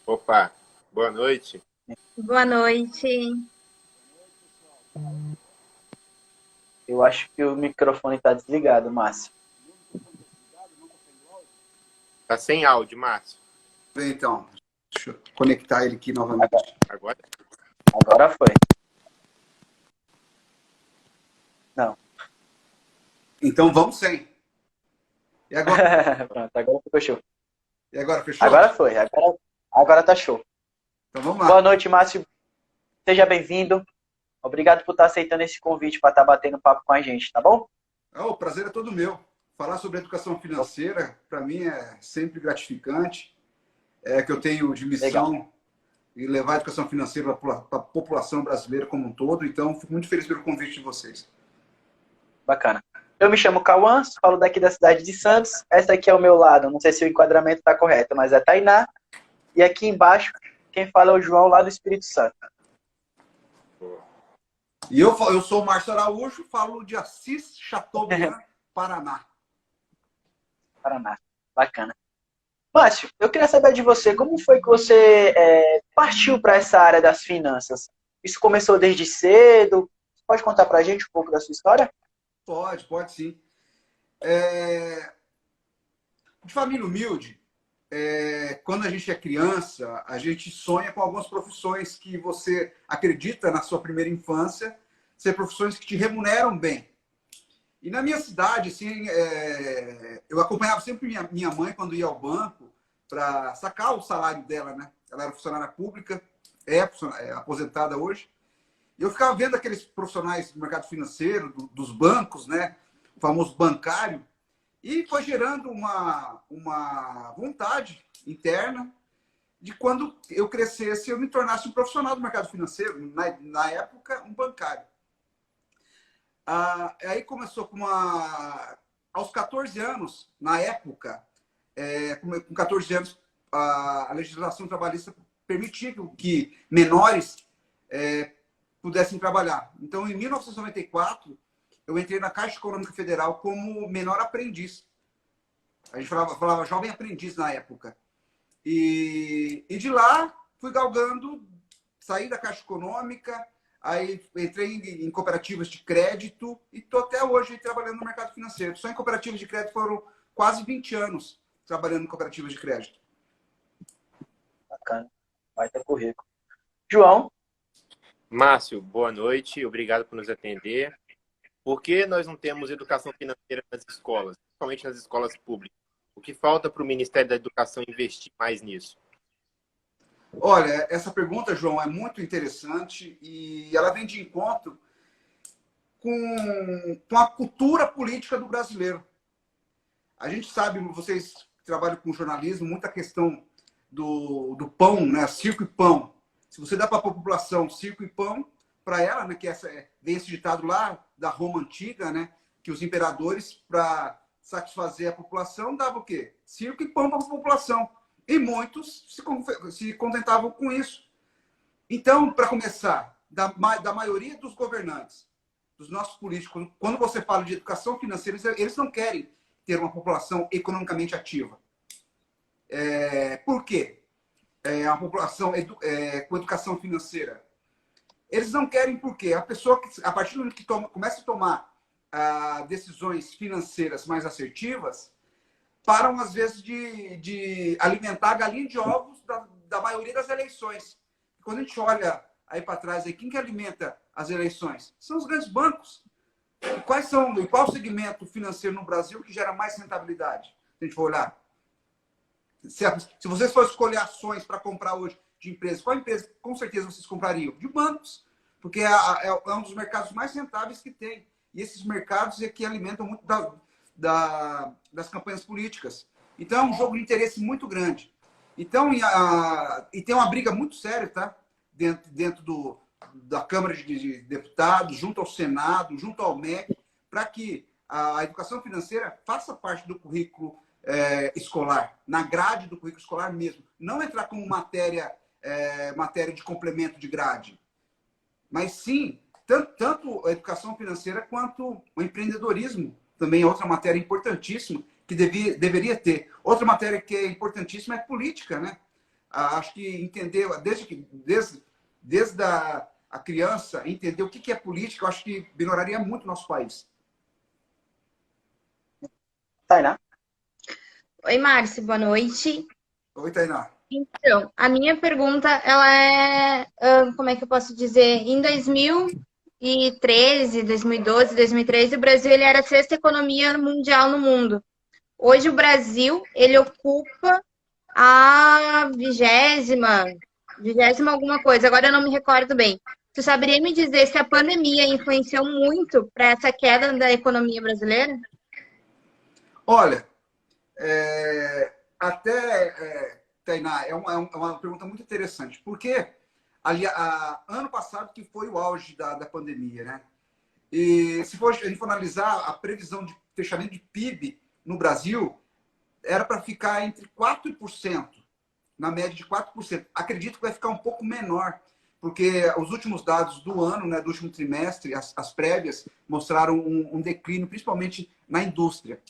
Opa, boa noite. Boa noite. Eu acho que o microfone está desligado, Márcio. Tá sem áudio, Márcio. Então, deixa eu conectar ele aqui novamente. Agora? Agora foi. Não. Então vamos sem. E agora? Pronto, agora ficou show. E agora, fechou? Agora foi. Agora tá show. Então vamos lá. Boa noite, Márcio. Seja bem-vindo. Obrigado por estar aceitando esse convite para estar batendo papo com a gente, tá bom? O prazer é todo meu. Falar sobre educação financeira, para mim, é sempre gratificante. É que eu tenho de missão Legal. e levar a educação financeira para a população brasileira como um todo. Então, fico muito feliz pelo convite de vocês. Bacana. Eu me chamo Cauã, falo daqui da cidade de Santos. Essa aqui é o meu lado. Não sei se o enquadramento está correto, mas é Tainá. E aqui embaixo, quem fala é o João, lá do Espírito Santo. E eu sou o Márcio Araújo, falo de Assis Chateaubriand, Paraná. Paraná. Bacana. Márcio, eu queria saber de você, como foi que você partiu para essa área das finanças? Isso começou desde cedo? Você pode contar para a gente um pouco da sua história? Pode sim. De família humilde, quando a gente é criança, a gente sonha com algumas profissões que você acredita na sua primeira infância ser profissões que te remuneram bem. E na minha cidade, assim, eu acompanhava sempre minha mãe quando ia ao banco para sacar o salário dela, né? Ela era funcionária pública, é aposentada hoje. E eu ficava vendo aqueles profissionais do mercado financeiro, dos bancos, né? O famoso bancário. E foi gerando uma vontade interna de quando eu crescesse, eu me tornasse um profissional do mercado financeiro, na época, um bancário. Aí começou aos 14 anos, na época, com 14 anos, a legislação trabalhista permitia que menores pudessem trabalhar. Então, em 1994, eu entrei na Caixa Econômica Federal como menor aprendiz. A gente falava jovem aprendiz na época. E de lá, fui galgando, saí da Caixa Econômica, aí entrei em cooperativas de crédito e estou até hoje trabalhando no mercado financeiro. Só em cooperativas de crédito foram quase 20 anos trabalhando em cooperativas de crédito. Bacana. Vai ter currículo. João? Márcio, boa noite. Obrigado por nos atender. Por que nós não temos educação financeira nas escolas, principalmente nas escolas públicas? O que falta para o Ministério da Educação investir mais nisso? Olha, essa pergunta, João, é muito interessante e ela vem de encontro com a cultura política do brasileiro. A gente sabe, vocês trabalham com jornalismo, muita questão do pão, né? Circo e pão. Se você dá para a população circo e pão, para ela, né? Que vem esse ditado lá da Roma antiga, né? Que os imperadores, para satisfazer a população, davam o quê? Circo e pão para a população. E muitos se contentavam com isso. Então, para começar, da maioria dos governantes, dos nossos políticos, quando você fala de educação financeira, eles não querem ter uma população economicamente ativa. Por quê? A população com educação financeira. Eles não querem porque a pessoa, a partir do momento que começa a tomar decisões financeiras mais assertivas, param, às vezes, de alimentar a galinha de ovos da maioria das eleições. Quando a gente olha aí para trás, quem que alimenta as eleições? São os grandes bancos. E qual segmento financeiro no Brasil que gera mais rentabilidade? Se a gente for olhar. Se vocês forem escolher ações para comprar hoje de empresas, qual empresa com certeza vocês comprariam? De bancos. Porque é um dos mercados mais rentáveis que tem. E esses mercados é que alimentam muito das campanhas políticas. Então, é um jogo de interesse muito grande. Então, e tem uma briga muito séria, tá? Dentro da Câmara de Deputados, junto ao Senado, junto ao MEC, para que a educação financeira faça parte do currículo escolar, na grade do currículo escolar mesmo. Não entrar como matéria de complemento de grade, mas sim, tanto a educação financeira quanto o empreendedorismo. Também é outra matéria importantíssima que deveria ter. Outra matéria que é importantíssima é política, né? Acho que entender, desde a criança, entender o que é política, eu acho que melhoraria muito o nosso país. Tainá? Oi, Márcio, boa noite. Oi, Tainá. Então, a minha pergunta, ela é, como é que eu posso dizer? Em 2013, 2012, 2013, o Brasil ele era a sexta economia mundial no mundo. Hoje o Brasil, ele ocupa a vigésima alguma coisa, agora eu não me recordo bem. Tu saberia me dizer se a pandemia influenciou muito para essa queda da economia brasileira? Olha, Tainá, é uma pergunta muito interessante, porque ano passado que foi o auge da pandemia, né? E se a gente for analisar a previsão de fechamento de PIB no Brasil, era para ficar entre 4%, na média de 4%. Acredito que vai ficar um pouco menor, porque os últimos dados do ano, né, do último trimestre, as prévias, mostraram um declínio, principalmente na indústria.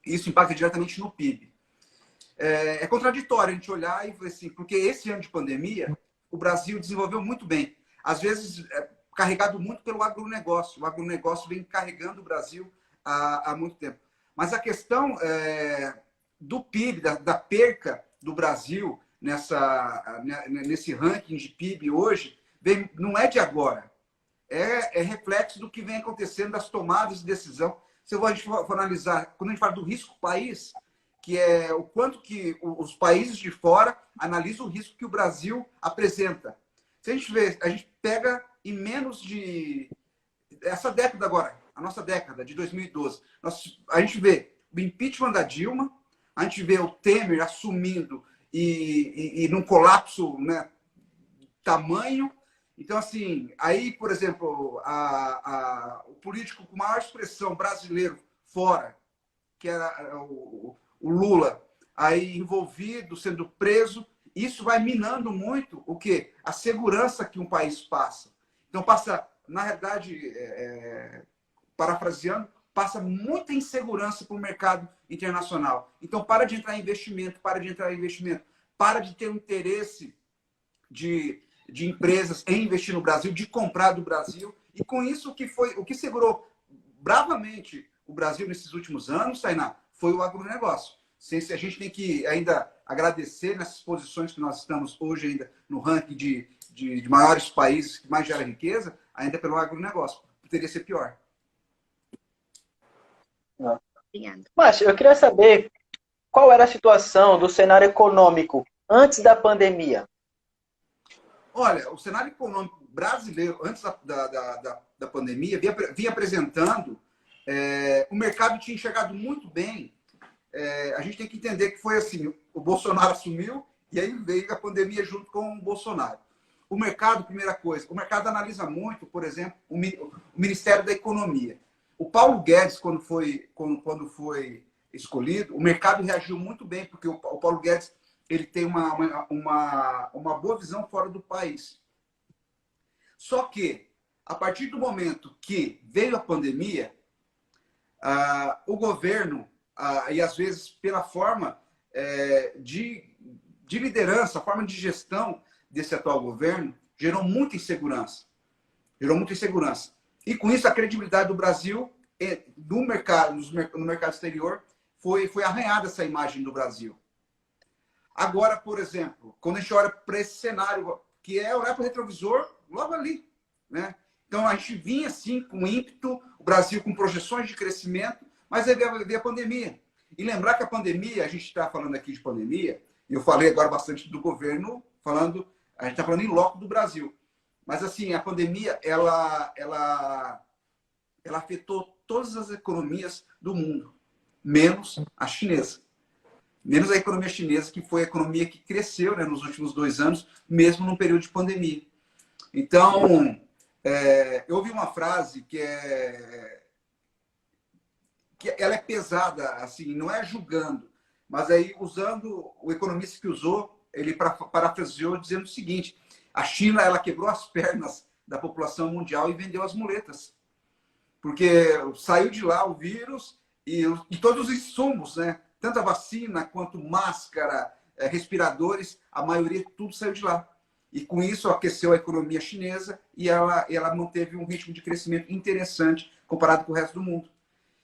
Isso impacta diretamente no PIB. É contraditório a gente olhar e ver assim, porque esse ano de pandemia, o Brasil desenvolveu muito bem. Às vezes, carregado muito pelo agronegócio. O agronegócio vem carregando o Brasil há muito tempo. Mas a questão do PIB, da perca do Brasil nesse ranking de PIB hoje, não é de agora. É reflexo do que vem acontecendo, das tomadas de decisão. Se a gente for analisar, quando a gente fala do risco país, que é o quanto que os países de fora analisam o risco que o Brasil apresenta. Se a gente vê, a gente pega em menos de... Essa década agora, a nossa década de 2012, a gente vê o impeachment da Dilma, a gente vê o Temer assumindo e num colapso, né, tamanho. Então, assim, aí, por exemplo, o político com maior expressão brasileiro fora, que era o Lula, aí envolvido, sendo preso, isso vai minando muito o quê? A segurança que um país passa. Então, na realidade, parafraseando, passa muita insegurança para o mercado internacional. Então, para de entrar em investimento, para de ter o interesse de empresas em investir no Brasil, de comprar do Brasil. E com isso, o que segurou bravamente o Brasil nesses últimos anos, Tainá, foi o agronegócio. A gente tem que ainda agradecer nessas posições que nós estamos hoje ainda no ranking de maiores países que mais gera riqueza, ainda pelo agronegócio. Poderia ser pior. Obrigada. Mas eu queria saber qual era a situação do cenário econômico antes da pandemia. Olha, o cenário econômico brasileiro, antes da pandemia, vinha apresentando... o mercado tinha enxergado muito bem. A gente tem que entender que foi assim, o Bolsonaro assumiu e aí veio a pandemia junto com o Bolsonaro. O mercado, primeira coisa, o mercado analisa muito, por exemplo, o Ministério da Economia. O Paulo Guedes, quando foi escolhido, o mercado reagiu muito bem, porque o Paulo Guedes ele tem uma boa visão fora do país. Só que, a partir do momento que veio a pandemia, o governo, e às vezes pela forma de liderança, a forma de gestão desse atual governo, gerou muita insegurança. E com isso a credibilidade do Brasil no mercado exterior foi arranhada, essa imagem do Brasil. Agora, por exemplo, quando a gente olha para esse cenário, que é olhar para o retrovisor logo ali, né? Então, a gente vinha, assim, com ímpeto, o Brasil com projeções de crescimento, mas aí veio a pandemia. E lembrar que a pandemia, a gente está falando aqui de pandemia, e eu falei agora bastante do governo, a gente está falando em loco do Brasil. Mas, assim, a pandemia, ela afetou todas as economias do mundo, menos a chinesa. Menos a economia chinesa, que foi a economia que cresceu, né, nos últimos 2 anos, mesmo num período de pandemia. Então... eu ouvi uma frase que ela é pesada, assim, não é julgando, mas aí usando o economista que usou, ele parafraseou dizendo o seguinte: a China ela quebrou as pernas da população mundial e vendeu as muletas, porque saiu de lá o vírus e todos os insumos, né? Tanto a vacina quanto máscara, respiradores, a maioria tudo saiu de lá. E com isso aqueceu a economia chinesa e ela manteve um ritmo de crescimento interessante comparado com o resto do mundo.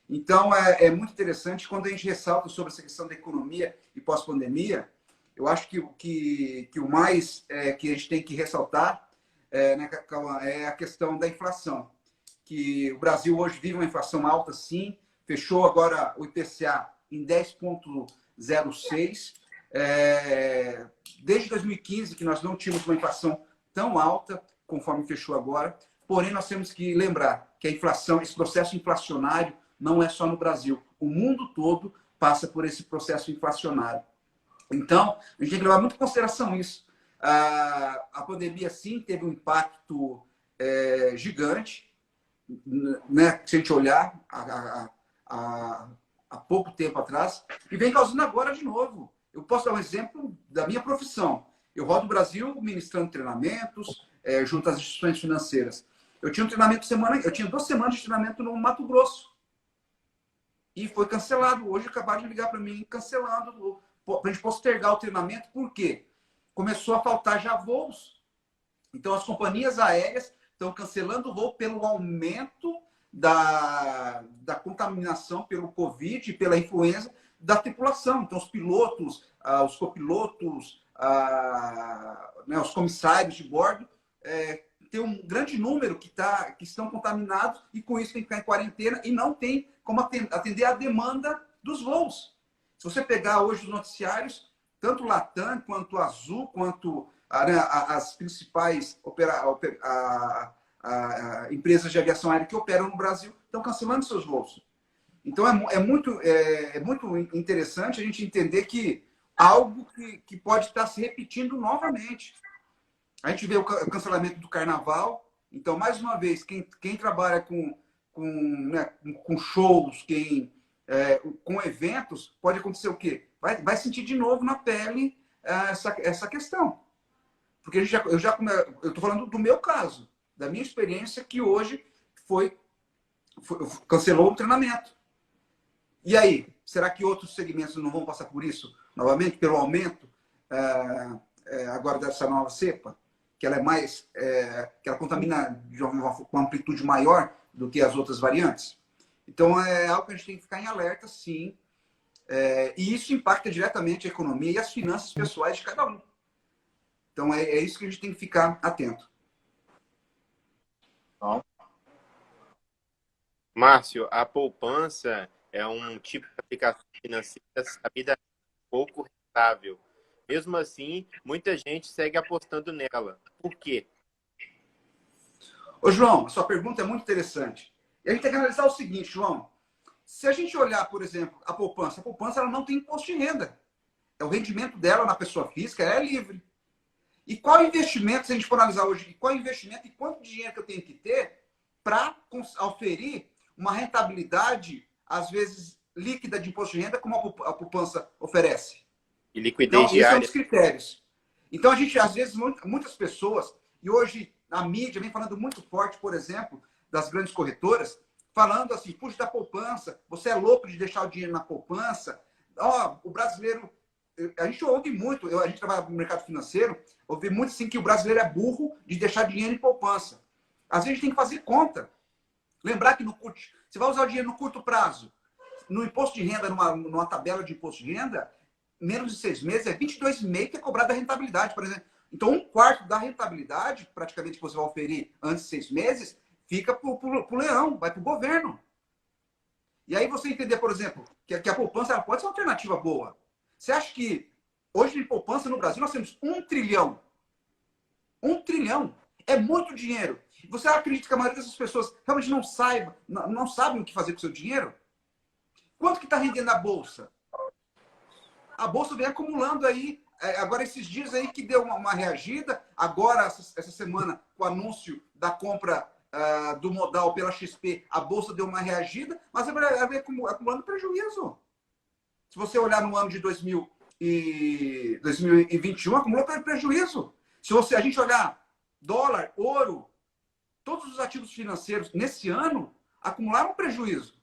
Então, é muito interessante quando a gente ressalta sobre essa questão da economia e pós-pandemia. Eu acho que o mais que a gente tem que ressaltar né, é a questão da inflação. Que o Brasil hoje vive uma inflação alta, sim. Fechou agora o IPCA em 10,06. Desde 2015 que nós não tínhamos uma inflação tão alta, conforme fechou agora. Porém, nós temos que lembrar que a inflação, esse processo inflacionário, não é só no Brasil. O mundo todo passa por esse processo inflacionário. Então, a gente tem que levar muito em consideração isso. A pandemia, sim, teve um impacto gigante, né? Se a gente olhar há pouco tempo atrás, e vem causando agora de novo. Eu posso dar um exemplo da minha profissão. Eu rodo o Brasil ministrando treinamentos junto às instituições financeiras. Eu tinha 2 semanas de treinamento no Mato Grosso. E foi cancelado. Hoje acabaram de ligar para mim cancelando, para a gente postergar o treinamento. Por quê? Começou a faltar já voos. Então, as companhias aéreas estão cancelando o voo pelo aumento da contaminação pelo Covid e pela influenza da tripulação. Então, os pilotos, os copilotos, né, os comissários de bordo, tem um grande número que estão contaminados e com isso tem que ficar em quarentena e não tem como atender a demanda dos voos. Se você pegar hoje os noticiários, tanto Latam, quanto Azul, quanto as principais empresas de aviação aérea que operam no Brasil, estão cancelando seus voos. Então, é muito interessante a gente entender que algo que pode estar se repetindo novamente. A gente vê o cancelamento do carnaval. Então, mais uma vez, quem trabalha com shows, com eventos, pode acontecer o quê? Vai sentir de novo na pele essa questão. Porque eu estou falando do meu caso, da minha experiência, que hoje cancelou o treinamento. E aí, será que outros segmentos não vão passar por isso novamente, pelo aumento agora dessa nova cepa? Que ela que ela contamina com uma amplitude maior do que as outras variantes. Então, é algo que a gente tem que ficar em alerta, sim. E isso impacta diretamente a economia e as finanças pessoais de cada um. Então, é isso que a gente tem que ficar atento. Márcio, a poupança é um tipo de aplicação financeira sabida pouco rentável. Mesmo assim, muita gente segue apostando nela. Por quê? Ô, João, a sua pergunta é muito interessante. E a gente tem que analisar o seguinte, João. Se a gente olhar, por exemplo, a poupança ela não tem imposto de renda. O rendimento dela na pessoa física é livre. E qual investimento, se a gente for analisar hoje, qual investimento e quanto dinheiro que eu tenho que ter para oferir uma rentabilidade, às vezes, líquida de imposto de renda, como a poupança oferece? E liquidez então, diária. Esses são os critérios. Então, a gente, às vezes, muitas pessoas, e hoje a mídia vem falando muito forte, por exemplo, das grandes corretoras, falando assim, puxa da poupança, você é louco de deixar o dinheiro na poupança. O brasileiro... A gente ouve muito, a gente trabalha no mercado financeiro, ouve muito assim que o brasileiro é burro de deixar dinheiro em poupança. Às vezes a gente tem que fazer conta. Lembrar que você vai usar o dinheiro no curto prazo. No imposto de renda, numa tabela de imposto de renda, menos de 6 meses, é 22,5% que é cobrado a rentabilidade, por exemplo. Então, 1/4 da rentabilidade, praticamente, que você vai oferir antes de 6 meses, fica para o leão, vai para o governo. E aí você entender, por exemplo, que a poupança pode ser uma alternativa boa. Você acha que hoje em poupança no Brasil nós temos 1 trilhão? 1 trilhão. É muito dinheiro. Você acredita que a maioria dessas pessoas realmente não sabem o que fazer com o seu dinheiro? Quanto que está rendendo a Bolsa? A Bolsa vem acumulando aí, agora esses dias aí que deu uma reagida, agora essa semana com o anúncio da compra do Modal pela XP, a Bolsa deu uma reagida, mas ela vem acumulando prejuízo. Se você olhar no ano de 2021, acumulou prejuízo. Se a gente olhar dólar, ouro, todos os ativos financeiros nesse ano acumularam prejuízo.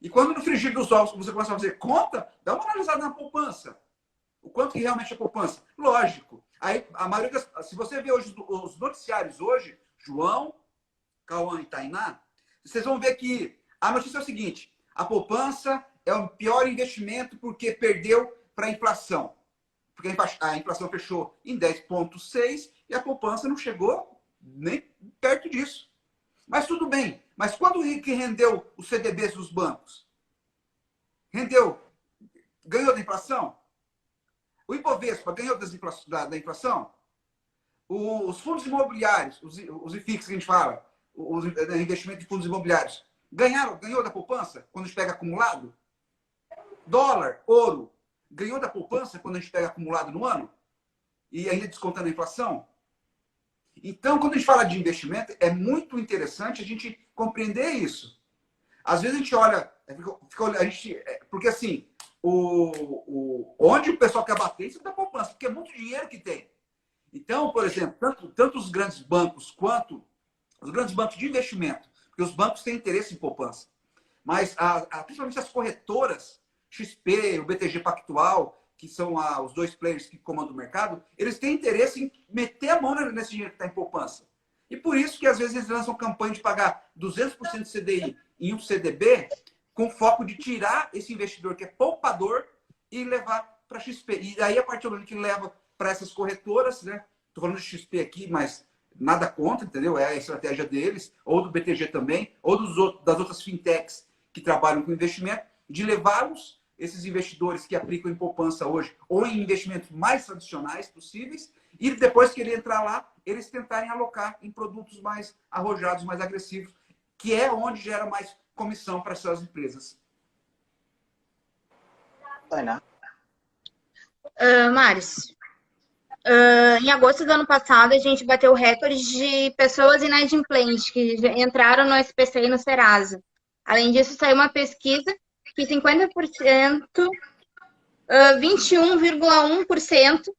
E quando no frigir dos ovos você começa a fazer conta, dá uma analisada na poupança. O quanto que realmente é poupança? Lógico. Aí, a maioria se você vê hoje os noticiários hoje, João, Cauã e Tainá, vocês vão ver que a notícia é o seguinte: a poupança é o pior investimento porque perdeu para a inflação. Porque a inflação fechou em 10,6 e a poupança não chegou nem perto disso. Mas tudo bem. Mas quando que rendeu os CDBs dos bancos? Rendeu? Ganhou da inflação? O Ibovespa ganhou da inflação? Os fundos imobiliários, os IFIX que a gente fala, os investimentos de fundos imobiliários, ganhou da poupança quando a gente pega acumulado? Dólar, ouro, ganhou da poupança quando a gente pega acumulado no ano? E ainda descontando a inflação? Então, quando a gente fala de investimento, é muito interessante a gente compreender isso. Às vezes a gente olha, porque assim, onde o pessoal quer bater, isso é da poupança, porque é muito dinheiro que tem. Então, por exemplo, tanto os grandes bancos quanto os grandes bancos de investimento, porque os bancos têm interesse em poupança, mas principalmente as corretoras, XP, o BTG Pactual, que são os dois players que comandam o mercado, eles têm interesse em meter a mão nesse dinheiro que está em poupança. E por isso que às vezes eles lançam campanha de pagar 200% de CDI em um CDB, com foco de tirar esse investidor que é poupador e levar para XP. E aí, a partir do momento que leva para essas corretoras, né? Estou falando de XP aqui, mas nada contra, entendeu? É a estratégia deles, ou do BTG também, ou das outras fintechs que trabalham com investimento, de levá-los, esses investidores que aplicam em poupança hoje, ou em investimentos mais tradicionais possíveis, e depois que ele entrar lá, eles tentarem alocar em produtos mais arrojados, mais agressivos, que é onde gera mais comissão para essas empresas. Tainá. Maris, em agosto do ano passado, a gente bateu o recorde de pessoas inadimplentes que entraram no SPC e no Serasa. Além disso, saiu uma pesquisa que 50%, 21,1%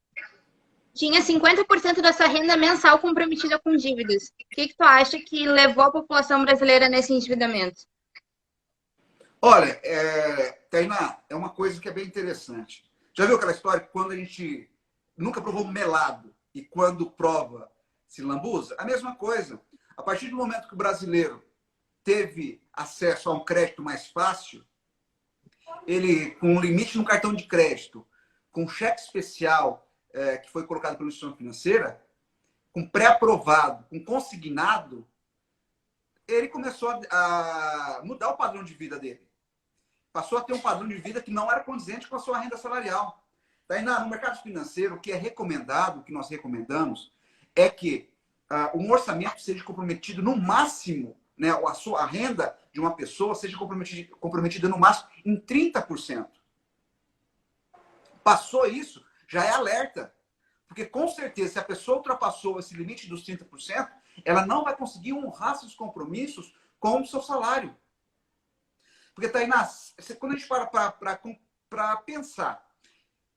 tinha 50% da sua renda mensal comprometida com dívidas. O que tu acha que levou a população brasileira nesse endividamento? Olha, Tainá, é uma coisa que é bem interessante. Já viu aquela história que quando a gente nunca provou melado e quando prova se lambuza? A mesma coisa. A partir do momento que o brasileiro teve acesso a um crédito mais fácil, ele, com um limite no cartão de crédito, com um cheque especial que foi colocado pela instituição financeira, com pré-aprovado, com consignado, ele começou a mudar o padrão de vida dele. Passou a ter um padrão de vida que não era condizente com a sua renda salarial. Tainá, no mercado financeiro, o que é recomendado, o que nós recomendamos, é que um orçamento seja comprometido no máximo, né, a renda de uma pessoa seja comprometida no máximo em 30%. Passou isso, já é alerta. Porque, com certeza, se a pessoa ultrapassou esse limite dos 30%, ela não vai conseguir honrar seus compromissos com o seu salário. Porque, Tainá, quando a gente para pensar,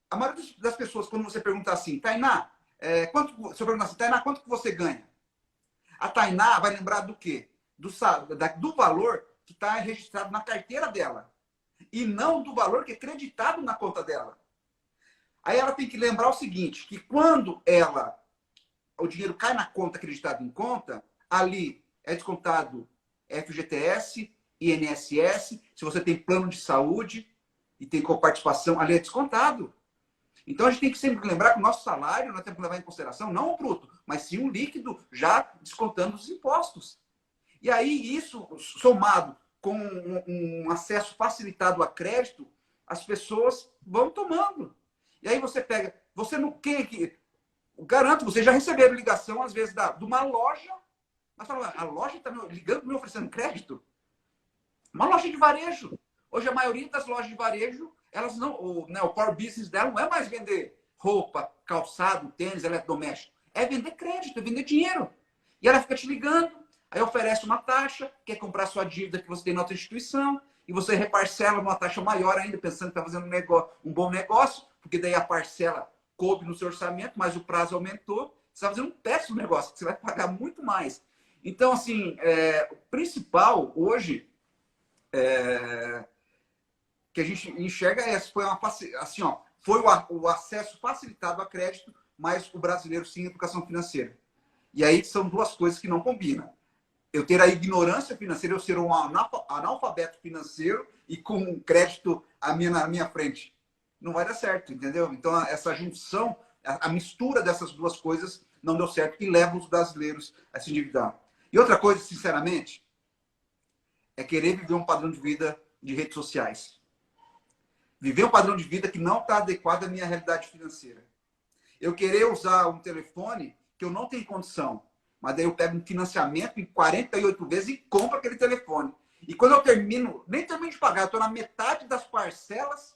a maioria das pessoas, quando você pergunta assim, Tainá, se eu perguntar assim, Tainá, quanto que você ganha? A Tainá vai lembrar do quê? Do valor que está registrado na carteira dela. E não do valor que é creditado na conta dela. Aí ela tem que lembrar o seguinte, que quando o dinheiro cai na conta acreditado em conta, ali é descontado FGTS, INSS, se você tem plano de saúde e tem coparticipação, ali é descontado. Então a gente tem que sempre lembrar que o nosso salário nós temos que levar em consideração não o bruto, mas sim o líquido, já descontando os impostos. E aí isso, somado com um acesso facilitado a crédito, as pessoas vão tomando. E aí você pega, garanto, vocês já receberam ligação, às vezes, de uma loja, mas fala, a loja está ligando, me oferecendo crédito? Uma loja de varejo. Hoje, a maioria das lojas de varejo, elas não, o core business dela não é mais vender roupa, calçado, tênis, eletrodoméstico. É vender crédito, é vender dinheiro. E ela fica te ligando, aí oferece uma taxa, quer comprar sua dívida que você tem na outra instituição, e você reparcela uma taxa maior ainda, pensando que está fazendo um bom negócio, porque daí a parcela coube no seu orçamento, mas o prazo aumentou, você está fazendo um péssimo negócio, que você vai pagar muito mais. Então, assim, o principal hoje que a gente enxerga foi assim, ó, foi o acesso facilitado a crédito, mas o brasileiro sim educação financeira. E aí são duas coisas que não combinam. Eu ter a ignorância financeira, eu ser um analfabeto financeiro e com crédito na minha frente. Não vai dar certo, entendeu? Então, essa junção, a mistura dessas duas coisas não deu certo e leva os brasileiros a se endividar. E outra coisa, sinceramente, é querer viver um padrão de vida de redes sociais. Viver um padrão de vida que não está adequado à minha realidade financeira. Eu querer usar um telefone que eu não tenho condição, mas daí eu pego um financiamento em 48 vezes e compro aquele telefone. E quando eu termino, nem termino de pagar, eu estou na metade das parcelas,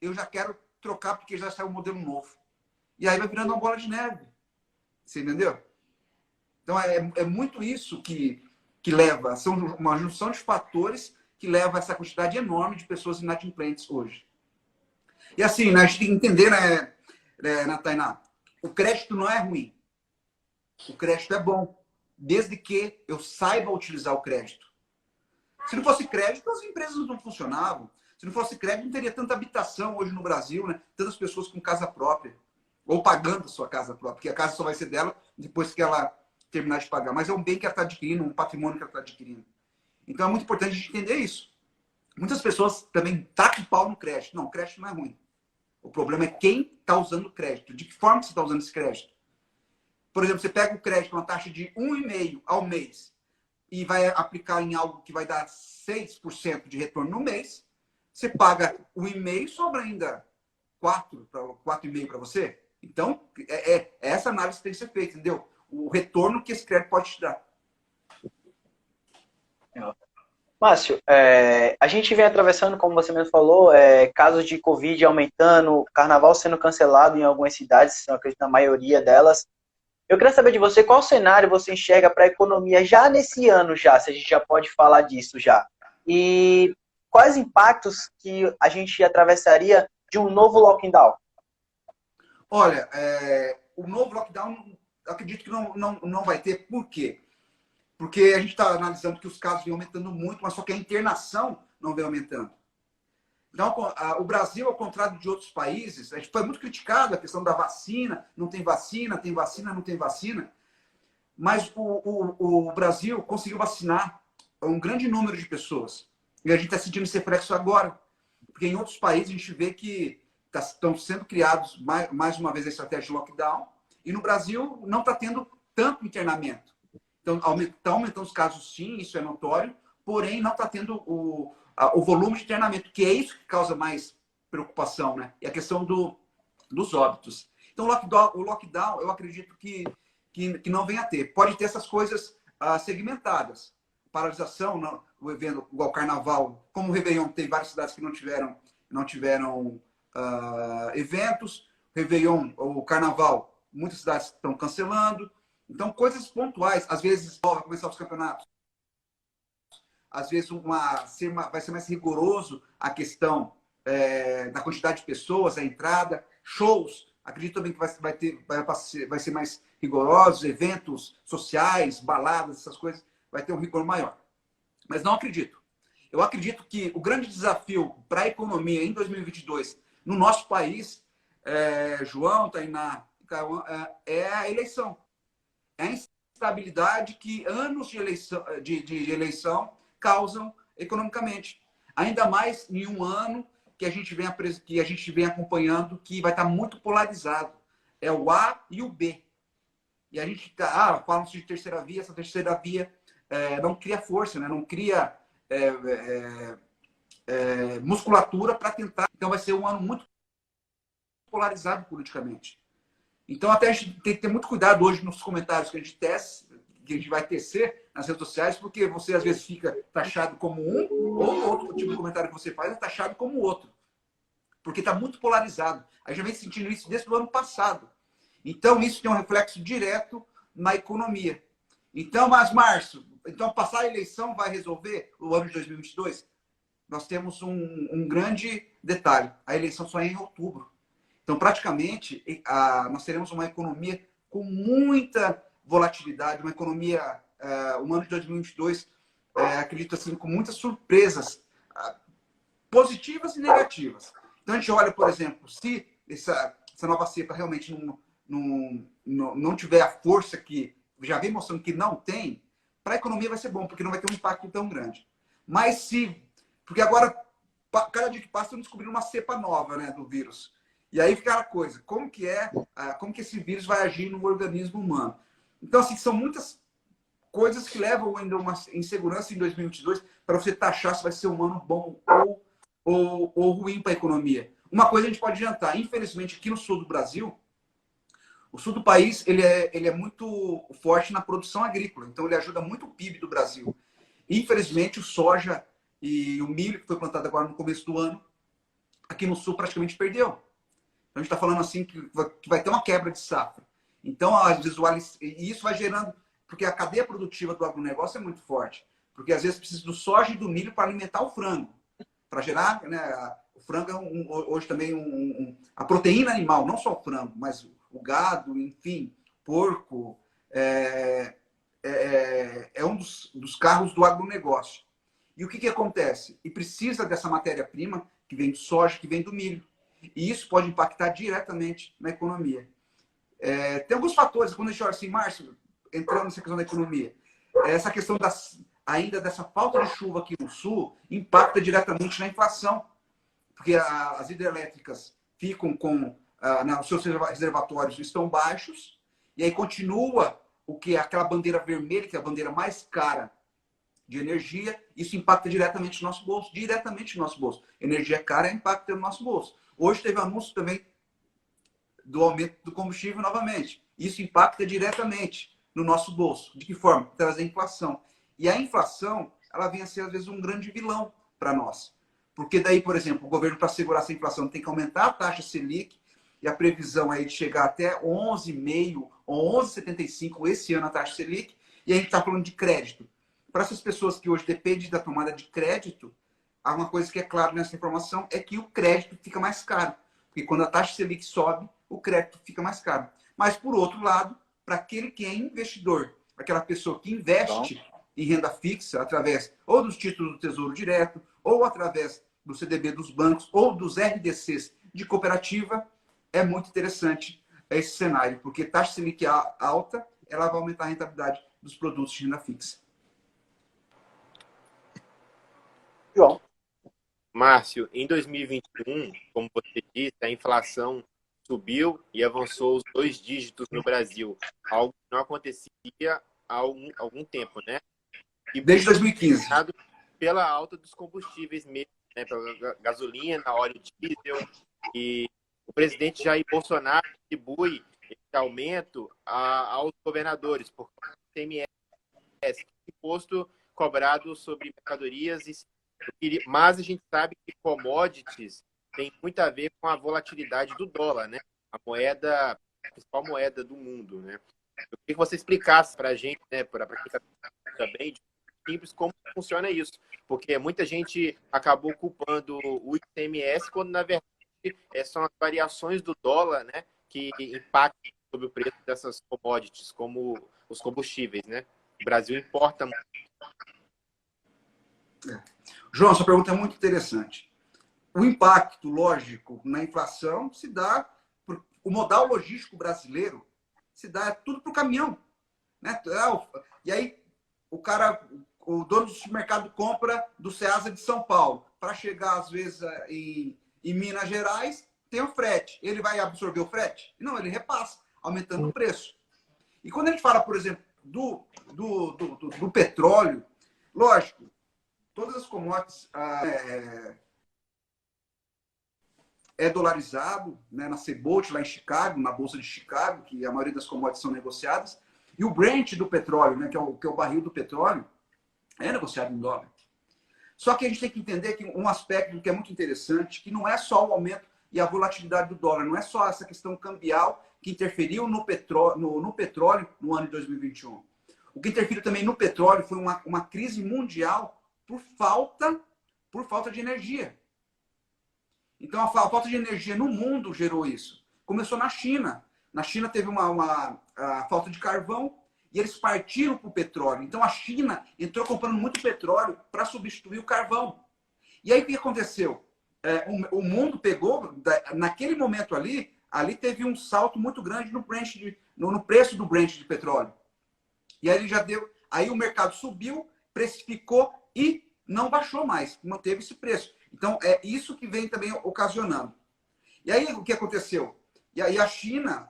eu já quero trocar porque já saiu um modelo novo. E aí vai virando uma bola de neve. Você entendeu? Então é muito isso que leva, são uma junção de fatores que leva a essa quantidade enorme de pessoas inadimplentes hoje. E assim, né, a gente tem que entender, né, Tainá, o crédito não é ruim. O crédito é bom, desde que eu saiba utilizar o crédito. Se não fosse crédito, as empresas não funcionavam. Se não fosse crédito, não teria tanta habitação hoje no Brasil, né? Tantas pessoas com casa própria, ou pagando a sua casa própria, porque a casa só vai ser dela depois que ela terminar de pagar. Mas é um bem que ela está adquirindo, um patrimônio que ela está adquirindo. Então é muito importante a gente entender isso. Muitas pessoas também tacam pau no crédito. Não, o crédito não é ruim. O problema é quem está usando o crédito. De que forma que você está usando esse crédito? Por exemplo, você pega o crédito, uma taxa de 1,5% ao mês, e vai aplicar em algo que vai dar 6% de retorno no mês, você paga 1,5%, sobra ainda 4,5% para você. Então, essa análise que tem que ser feita, entendeu? O retorno que esse crédito pode te dar. Márcio, a gente vem atravessando, como você mesmo falou, casos de Covid aumentando, carnaval sendo cancelado em algumas cidades, eu acredito na maioria delas. Eu queria saber de você qual cenário você enxerga para a economia já nesse ano, se a gente já pode falar disso já. E quais impactos que a gente atravessaria de um novo lockdown? Olha, o novo lockdown, acredito que não vai ter. Por quê? Porque a gente está analisando que os casos vêm aumentando muito, mas só que a internação não vem aumentando. Então, o Brasil, ao contrário de outros países, a gente foi muito criticado a questão da vacina, não tem vacina, tem vacina, não tem vacina. Mas o Brasil conseguiu vacinar um grande número de pessoas. E a gente está sentindo esse reflexo agora. Porque em outros países a gente vê que estão sendo criados mais uma vez a estratégia de lockdown. E no Brasil não está tendo tanto internamento. Então, está aumentando os casos, sim, isso é notório. Porém, não está tendo o volume de internamento, que é isso que causa mais preocupação, né? E a questão dos óbitos. Então, o lockdown, eu acredito que não venha a ter. Pode ter essas coisas segmentadas. Paralisação, o evento, igual o Carnaval, como o Réveillon, tem várias cidades que não tiveram eventos. Réveillon, o Carnaval, muitas cidades estão cancelando. Então, coisas pontuais. Às vezes, vai começar os campeonatos. Às vezes vai ser mais rigoroso a questão da quantidade de pessoas, a entrada, shows. Acredito também que vai ser mais rigoroso, eventos sociais, baladas, essas coisas, vai ter um rigor maior. Mas não acredito. Eu acredito que o grande desafio para a economia em 2022, no nosso país, João, Tainá, é a eleição. É a instabilidade que anos de eleição causam economicamente. Ainda mais em um ano que a gente vem acompanhando que vai estar muito polarizado. É o A e o B. E a gente falam-se de terceira via, essa terceira via não cria força, né? Não cria musculatura para tentar. Então vai ser um ano muito polarizado politicamente. Então até a gente tem que ter muito cuidado hoje nos comentários que a gente vai tecer nas redes sociais, porque você às vezes fica taxado como um, ou outro tipo de comentário que você faz é taxado como outro. Porque está muito polarizado. A gente já vem sentindo isso desde o ano passado. Então, isso tem um reflexo direto na economia. Então, mas, Márcio, passar a eleição vai resolver o ano de 2022? Nós temos um grande detalhe. A eleição só é em outubro. Então, praticamente, nós teremos uma economia com muita volatilidade, uma economia, o ano de 2022, acredito assim, com muitas surpresas positivas e negativas. Então, Então a gente olha, por exemplo, se essa nova cepa realmente não tiver a força que já vem mostrando que não tem, para a economia vai ser bom, porque não vai ter um impacto tão grande. Mas se... Porque agora, cada dia que passa, estão descobrindo uma cepa nova, né, do vírus. E aí fica aquela coisa, como que esse vírus vai agir no organismo humano? Então, assim, são muitas coisas que levam ainda uma insegurança em 2022 para você taxar se vai ser um ano bom ou ruim para a economia. Uma coisa a gente pode adiantar, infelizmente, aqui no sul do Brasil, o sul do país ele é muito forte na produção agrícola, então ele ajuda muito o PIB do Brasil. Infelizmente, o soja e o milho, que foi plantado agora no começo do ano, aqui no sul praticamente perdeu. Então, a gente está falando assim que vai ter uma quebra de safra. Então, e isso vai gerando, porque a cadeia produtiva do agronegócio é muito forte, porque às vezes precisa do soja e do milho para alimentar o frango, para gerar, né, o frango é hoje também a proteína animal, não só o frango, mas o gado, enfim, porco, é um dos carros do agronegócio. E o que acontece? E precisa dessa matéria-prima que vem do soja, que vem do milho. E isso pode impactar diretamente na economia. Tem alguns fatores, quando a gente olha assim, Márcio, entrando nessa questão da economia, essa questão ainda dessa falta de chuva aqui no sul impacta diretamente na inflação, porque as hidrelétricas ficam com os seus reservatórios estão baixos, e aí continua o que é aquela bandeira vermelha, que é a bandeira mais cara de energia, isso impacta diretamente no nosso bolso, Energia cara impacta no nosso bolso. Hoje teve anúncio também do aumento do combustível novamente. Isso impacta diretamente no nosso bolso. De que forma? Trazer inflação. E a inflação, ela vem a ser, às vezes, um grande vilão para nós. Porque daí, por exemplo, o governo, para segurar essa inflação, tem que aumentar a taxa Selic, e a previsão aí de chegar até 11,5% ou 11,75% esse ano a taxa Selic, e a gente está falando de crédito. Para essas pessoas que hoje dependem da tomada de crédito, há uma coisa que é clara nessa informação, é que o crédito fica mais caro. Porque quando a taxa Selic sobe, o crédito fica mais caro. Mas, por outro lado, para aquele que é investidor, aquela pessoa que investe em renda fixa, através ou dos títulos do Tesouro Direto, ou através do CDB dos bancos, ou dos RDCs de cooperativa, é muito interessante esse cenário, porque taxa Selic alta, ela vai aumentar a rentabilidade dos produtos de renda fixa. João. Márcio, em 2021, como você disse, a inflação subiu e avançou os 2 dígitos no Brasil, algo que não acontecia há algum tempo, né? E desde 2015. Pela alta dos combustíveis mesmo, né? Pela gasolina, óleo diesel. E o presidente Jair Bolsonaro atribui esse aumento aos governadores por causa do ICMS, imposto cobrado sobre mercadorias mas a gente sabe que commodities tem muito a ver com a volatilidade do dólar, né? A principal moeda do mundo, né? Eu queria que você explicasse para a gente, né, para quem está também, simples, como funciona isso. Porque muita gente acabou culpando o ICMS, quando, na verdade, são as variações do dólar, né, que impactam sobre o preço dessas commodities, como os combustíveis, né? O Brasil importa muito. João, sua pergunta é muito interessante. O impacto lógico na inflação se dá por o modal logístico brasileiro se dá tudo para o caminhão, né? E aí o dono do supermercado compra do Ceasa de São Paulo para chegar às vezes em Minas Gerais, tem o frete. Ele vai absorver o frete? Não, ele repassa, aumentando o preço. E quando a gente fala, por exemplo, do petróleo, lógico, todas as commodities é dolarizado, né, na Cbolt, lá em Chicago, na Bolsa de Chicago, que a maioria das commodities são negociadas. E o Brent do petróleo, né, que é o barril do petróleo, é negociado em dólar. Só que a gente tem que entender que um aspecto que é muito interessante, que não é só o aumento e a volatilidade do dólar, não é só essa questão cambial que interferiu no petróleo no ano de 2021. O que interferiu também no petróleo foi uma crise mundial por falta de energia. Então, a falta de energia no mundo gerou isso. Começou na China. Na China teve a falta de carvão e eles partiram para o petróleo. Então, a China entrou comprando muito petróleo para substituir o carvão. E aí, o que aconteceu? o mundo pegou, naquele momento ali teve um salto muito grande no preço do Brent de petróleo. E aí ele já deu, aí o mercado subiu, precificou e não baixou mais, manteve esse preço. Então, é isso que vem também ocasionando. E aí, o que aconteceu? E aí a China,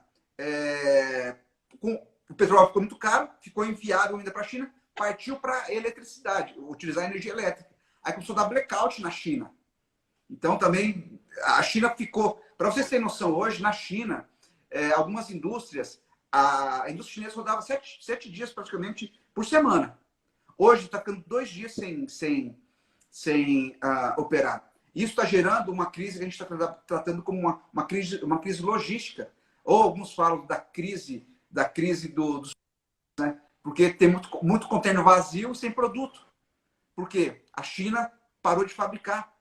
o petróleo ficou muito caro, ficou inviável ainda para a China, partiu para a eletricidade, utilizar energia elétrica. Aí começou a dar blackout na China. Então, também, a China ficou... Para vocês terem noção, hoje, na China, algumas indústrias, a indústria chinesa rodava 7 dias praticamente por semana. Hoje está ficando 2 dias sem operar. Isso está gerando uma crise que a gente está tratando como uma crise logística. Ou alguns falam da crise dos... Né? Porque tem muito container vazio sem produto. Por quê? A China parou de fabricar.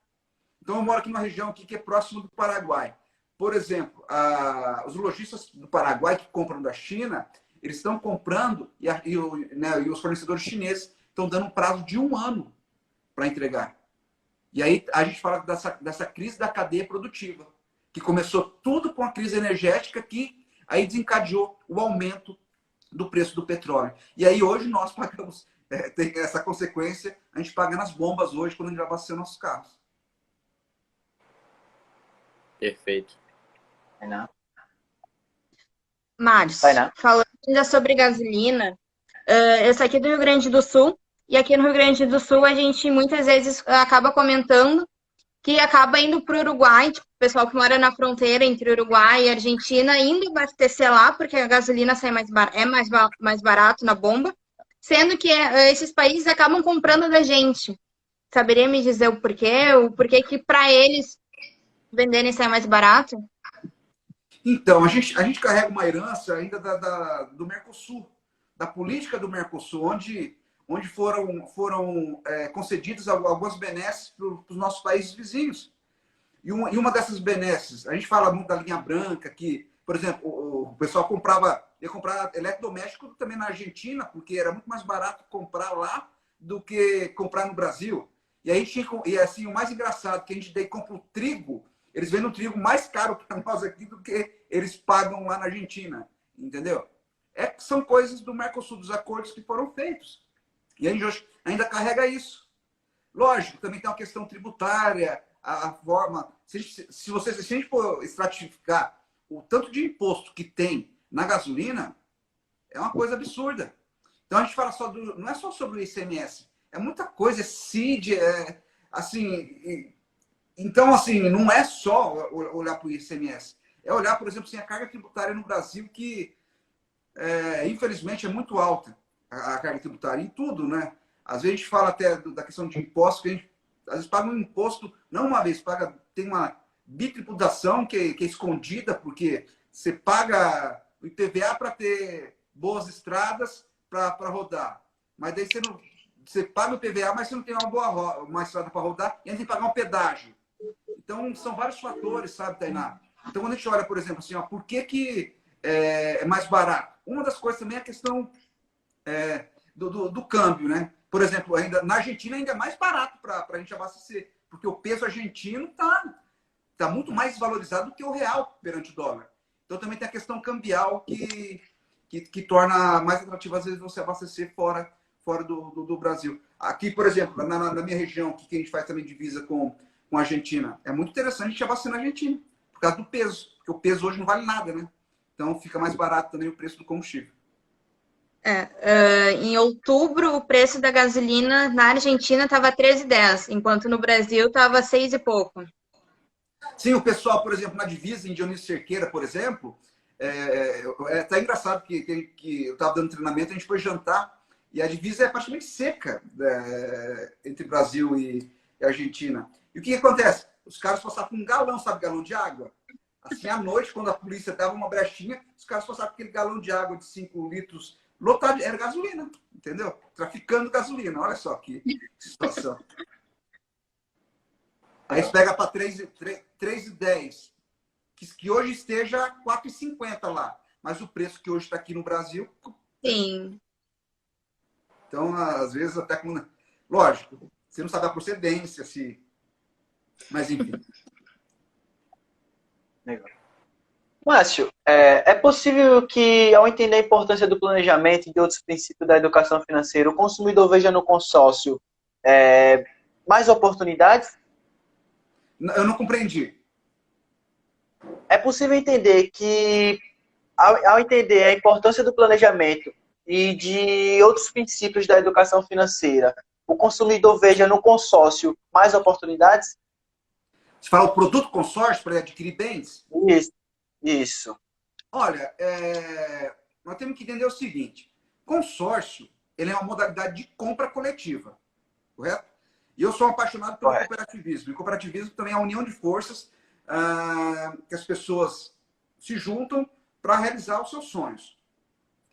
Então, eu moro aqui numa região aqui que é próximo do Paraguai. Por exemplo, os lojistas do Paraguai que compram da China, eles estão comprando e os fornecedores chineses estão dando um prazo de 1 ano para entregar. E aí a gente fala dessa crise da cadeia produtiva, que começou tudo com a crise energética que aí desencadeou o aumento do preço do petróleo. E aí hoje nós pagamos, tem essa consequência, a gente paga nas bombas hoje quando a gente vai abastecer nossos carros. Perfeito. Márcio, falando ainda sobre gasolina, eu sou aqui do Rio Grande do Sul, e aqui no Rio Grande do Sul a gente muitas vezes acaba comentando que acaba indo para o Uruguai, tipo, o pessoal que mora na fronteira entre Uruguai e Argentina, indo abastecer lá, porque a gasolina sai mais barato na bomba, sendo que esses países acabam comprando da gente. Saberia me dizer o porquê? O porquê que para eles venderem sai mais barato? Então, a gente carrega uma herança ainda do Mercosul, da política do Mercosul, onde foram concedidas algumas benesses para os nossos países vizinhos. E uma dessas benesses, a gente fala muito da linha branca, que, por exemplo, o pessoal ia comprar eletrodoméstico também na Argentina, porque era muito mais barato comprar lá do que comprar no Brasil. E aí assim, o mais engraçado, que a gente daí compra o trigo, eles vendem o trigo mais caro para nós aqui do que eles pagam lá na Argentina. Entendeu? São coisas do Mercosul, dos acordos que foram feitos. E a gente ainda carrega isso. Lógico, também tem uma questão tributária, a forma... Se a gente for estratificar o tanto de imposto que tem na gasolina, é uma coisa absurda. Então a gente fala não é só sobre o ICMS, é muita coisa, é CID, assim... Então, assim, não é só olhar para o ICMS. É olhar, por exemplo, assim, a carga tributária no Brasil, que, infelizmente, é muito alta, a carga tributária em tudo, né? Às vezes a gente fala até da questão de impostos, que a gente, às vezes, paga um imposto, não uma vez, tem uma bitributação que é escondida, porque você paga o IPVA para ter boas estradas para rodar. Mas daí você paga o IPVA, mas você não tem uma estrada para rodar, e ainda tem que pagar um pedágio. Então, são vários fatores, sabe, Tainá? Então, quando a gente olha, por exemplo, assim, por que é mais barato? Uma das coisas também é a questão do câmbio, né? Por exemplo, na Argentina ainda é mais barato para a gente abastecer, porque o peso argentino está muito mais valorizado do que o real perante o dólar. Então, também tem a questão cambial que torna mais atrativo, às vezes, você abastecer fora do Brasil. Aqui, por exemplo, na minha região, que a gente faz também divisa com a Argentina, é muito interessante a gente abastecer na Argentina, por causa do peso, porque o peso hoje não vale nada, né? Então fica mais barato também o preço do combustível. Em outubro, o preço da gasolina na Argentina estava 13,10, enquanto no Brasil estava 6 e pouco. Sim, o pessoal, por exemplo, na divisa, em Dionísio Cerqueira, por exemplo, até engraçado que eu estava dando treinamento, a gente foi jantar, e a divisa é praticamente seca entre Brasil e Argentina. E o que acontece? Os caras passavam com um galão, sabe, galão de água? Assim, à noite, quando a polícia dava uma brechinha, os caras passavam com aquele galão de água de 5 litros lotado, era gasolina, entendeu? Traficando gasolina, olha só que situação. Aí você pega para 3,10, que hoje esteja 4,50 lá. Mas o preço que hoje está aqui no Brasil... Sim. Então, às vezes, até com... Lógico, você não sabe a procedência, se Mas, enfim. Legal. Márcio, é possível que, ao entender a importância do planejamento e de outros princípios da educação financeira, o consumidor veja no consórcio mais oportunidades? Eu não compreendi. É possível entender que, ao entender a importância do planejamento e de outros princípios da educação financeira, o consumidor veja no consórcio mais oportunidades? Você fala o produto consórcio para adquirir bens? Isso. Olha, nós temos que entender o seguinte. Consórcio, ele é uma modalidade de compra coletiva, correto? E eu sou apaixonado pelo cooperativismo. E o cooperativismo também é a união de forças que as pessoas se juntam para realizar os seus sonhos.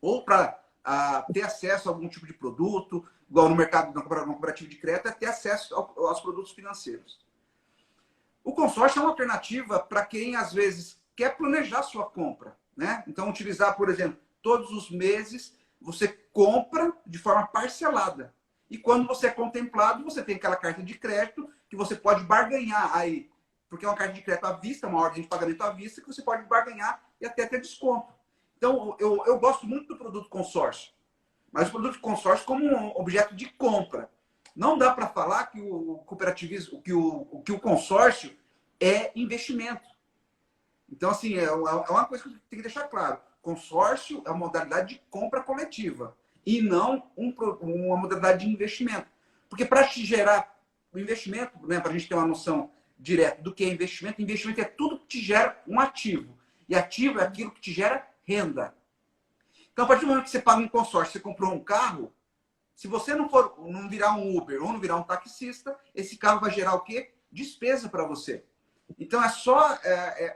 Ou para ter acesso a algum tipo de produto, igual no mercado, no cooperativo de crédito, é ter acesso aos produtos financeiros. O consórcio é uma alternativa para quem, às vezes, quer planejar sua compra, né? Então, utilizar, por exemplo, todos os meses, você compra de forma parcelada. E quando você é contemplado, você tem aquela carta de crédito que você pode barganhar aí. Porque é uma carta de crédito à vista, uma ordem de pagamento à vista, que você pode barganhar e até ter desconto. Então, eu gosto muito do produto consórcio. Mas o produto consórcio como um objeto de compra. Não dá para falar que o cooperativismo, que o consórcio é investimento. Então, assim, é uma coisa que tem que deixar claro. Consórcio é uma modalidade de compra coletiva e não uma modalidade de investimento. Porque para te gerar o investimento, né, para a gente ter uma noção direta do que é investimento, investimento é tudo que te gera um ativo. E ativo é aquilo que te gera renda. Então, a partir do momento que você paga um consórcio, você comprou um carro, se você não virar um Uber ou não virar um taxista, esse carro vai gerar o quê? Despesa para você. Então, é só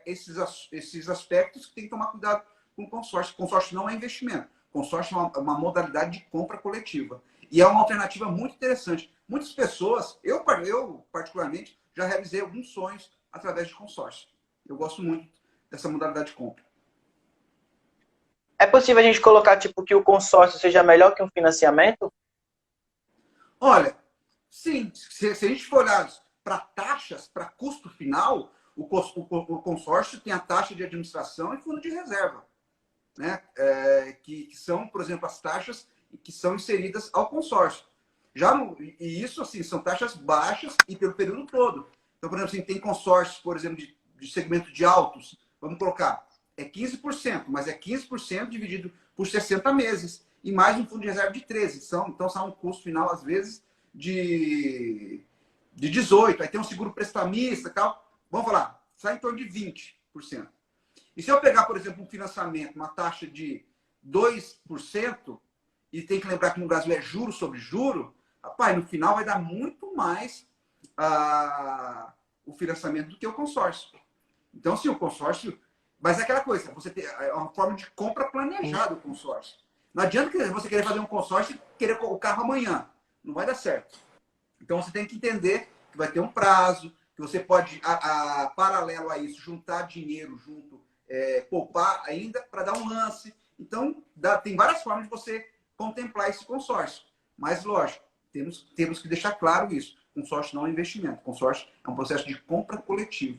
esses aspectos que tem que tomar cuidado com o consórcio. Consórcio não é investimento. Consórcio é uma modalidade de compra coletiva. E é uma alternativa muito interessante. Muitas pessoas, eu particularmente, já realizei alguns sonhos através de consórcio. Eu gosto muito dessa modalidade de compra. É possível a gente colocar tipo que o consórcio seja melhor que um financiamento? Olha, sim, se a gente for olhar para taxas, para custo final, o consórcio tem a taxa de administração e fundo de reserva, né? Que são, por exemplo, as taxas que são inseridas ao consórcio. E isso, assim, são taxas baixas e pelo período todo. Então, por exemplo, assim, tem consórcios, por exemplo, de segmento de autos, vamos colocar, é 15%, mas é 15% dividido por 60 meses. E mais um fundo de reserva de 13%. Então, são um custo final, às vezes, de 18%. Aí tem um seguro prestamista e tal. Vamos falar, sai em torno de 20%. E se eu pegar, por exemplo, um financiamento, uma taxa de 2%, e tem que lembrar que no Brasil é juro sobre juro, rapaz, no final vai dar muito mais o financiamento do que o consórcio. Então, sim, o consórcio... Mas é aquela coisa, você tem uma forma de compra planejada o consórcio. Não adianta você querer fazer um consórcio e querer o carro amanhã. Não vai dar certo. Então, você tem que entender que vai ter um prazo, que você pode, paralelo a isso, juntar dinheiro junto, poupar ainda para dar um lance. Então, tem várias formas de você contemplar esse consórcio. Mas, lógico, temos que deixar claro isso. Consórcio não é investimento. Consórcio é um processo de compra coletiva.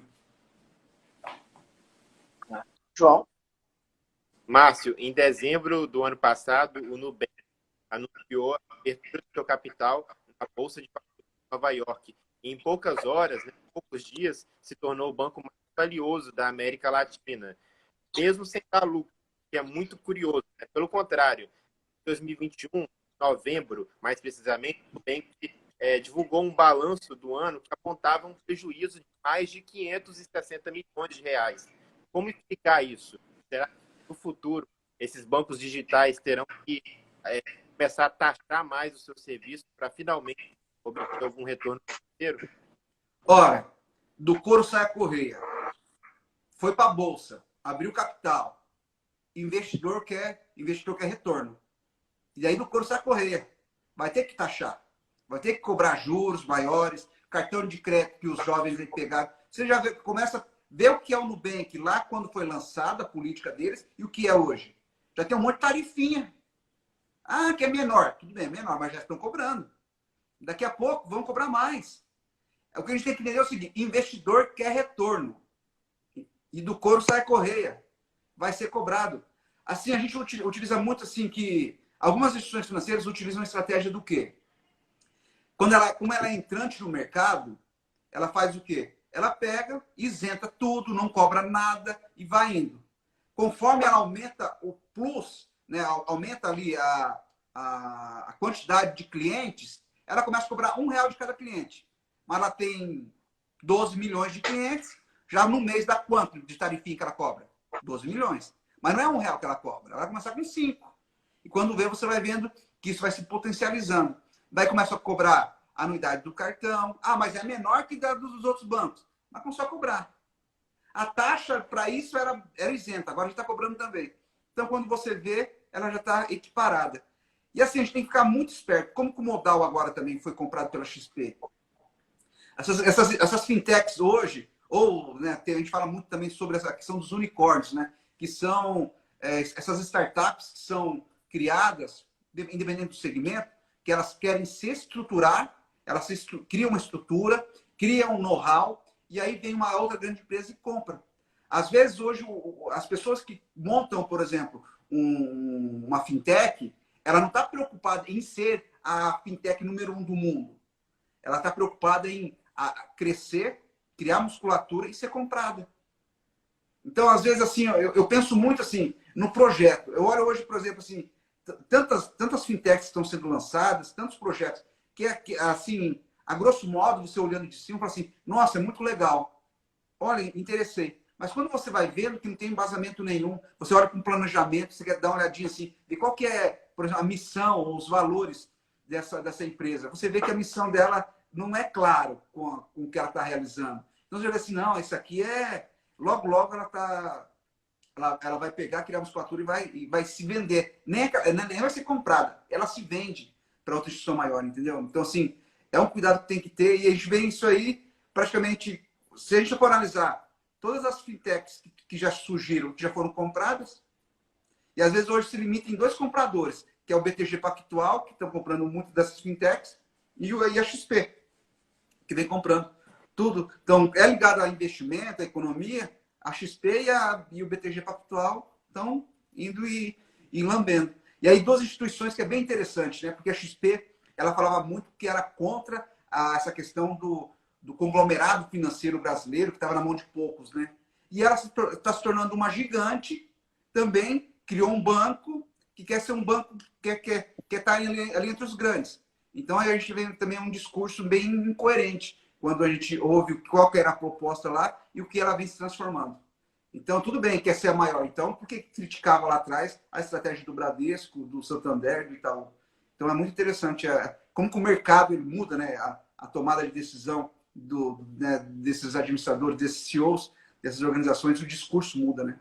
João? Márcio, em dezembro do ano passado, o Nubank anunciou a abertura do seu capital na Bolsa de Nova York. E em poucas horas, né, em poucos dias, se tornou o banco mais valioso da América Latina, mesmo sem dar lucro, que é muito curioso. Né? Pelo contrário, em 2021, novembro, mais precisamente, o Nubank divulgou um balanço do ano que apontava um prejuízo de mais de 560 milhões de reais. Como explicar isso? Será que no futuro esses bancos digitais terão que começar a taxar mais o seu serviço para finalmente obter algum retorno financeiro? Ora, do couro sai a correia. Foi para a bolsa, abriu capital. Investidor quer retorno. E aí do couro sai a correia. Vai ter que taxar. Vai ter que cobrar juros maiores, cartão de crédito que os jovens vêm pegar. Você já começa a ver o que é o Nubank lá quando foi lançada a política deles e o que é hoje. Já tem um monte de tarifinha. Ah, que é menor. Tudo bem, é menor, mas já estão cobrando. Daqui a pouco vão cobrar mais. O que a gente tem que entender é o seguinte, investidor quer retorno. E do couro sai a correia. Vai ser cobrado. Assim, a gente utiliza muito assim que algumas instituições financeiras utilizam a estratégia do quê? Como ela é entrante no mercado, ela faz o quê? Ela pega, isenta tudo, não cobra nada e vai indo. Conforme ela aumenta o plus, né, aumenta ali a quantidade de clientes, ela começa a cobrar R$1 de cada cliente. Mas ela tem 12 milhões de clientes, já no mês dá quanto de tarifinha que ela cobra? 12 milhões. Mas não é R$1 que ela cobra, ela vai começar com 5. E quando vê, você vai vendo que isso vai se potencializando. Daí começa a cobrar a anuidade do cartão. Ah, mas é menor que da dos outros bancos. Mas começou a cobrar. A taxa para isso era isenta, agora a gente está cobrando também. Então, quando você vê, ela já está equiparada. E assim, a gente tem que ficar muito esperto. Como que o Modal agora também foi comprado pela XP? Essas fintechs hoje, ou né, a gente fala muito também sobre essa questão dos unicórnios, né? Que são essas startups que são criadas, independente do segmento, que elas querem se estruturar, elas criam uma estrutura, criam um know-how, e aí vem uma outra grande empresa e compra. Às vezes, hoje, as pessoas que montam, por exemplo, uma fintech, ela não está preocupada em ser a fintech número 1 do mundo. Ela está preocupada em crescer, criar musculatura e ser comprada. Então, às vezes, assim, eu penso muito assim no projeto. Eu olho hoje, por exemplo, assim, tantas fintechs estão sendo lançadas, tantos projetos, que assim, a grosso modo, você olhando de cima, fala assim, nossa, é muito legal. Olha, interessei. Mas quando você vai vendo que não tem embasamento nenhum, você olha para um planejamento, você quer dar uma olhadinha assim, ver qual que é, por exemplo, a missão ou os valores dessa empresa. Você vê que a missão dela não é claro com o que ela está realizando. Então você vê assim, não, isso aqui é... Logo, logo ela vai pegar, criar musculatura e vai se vender. Nem vai ser comprada, ela se vende para outra instituição maior, entendeu? Então, assim, é um cuidado que tem que ter e a gente vê isso aí praticamente, se a gente for analisar todas as fintechs que já surgiram, que já foram compradas, e às vezes hoje se limita em 2 compradores, que é o BTG Pactual, que estão comprando muito dessas fintechs, e a XP, que vem comprando tudo. Então, é ligado a investimento, a economia, a XP e o BTG Pactual estão indo e lambendo. E aí, 2 instituições que é bem interessante, né? Porque a XP, ela falava muito que era contra essa questão do conglomerado financeiro brasileiro, que estava na mão de poucos, né? E ela está se tornando uma gigante, também criou um banco, que quer ser um banco que quer estar ali entre os grandes. Então, aí a gente vê também um discurso bem incoerente, quando a gente ouve qual que era a proposta lá e o que ela vem se transformando. Então, tudo bem, quer ser a maior. Então, por que criticava lá atrás a estratégia do Bradesco, do Santander e tal? Então, é muito interessante como que o mercado ele muda, né? A tomada de decisão desses administradores, desses CEOs, dessas organizações, o discurso muda, né?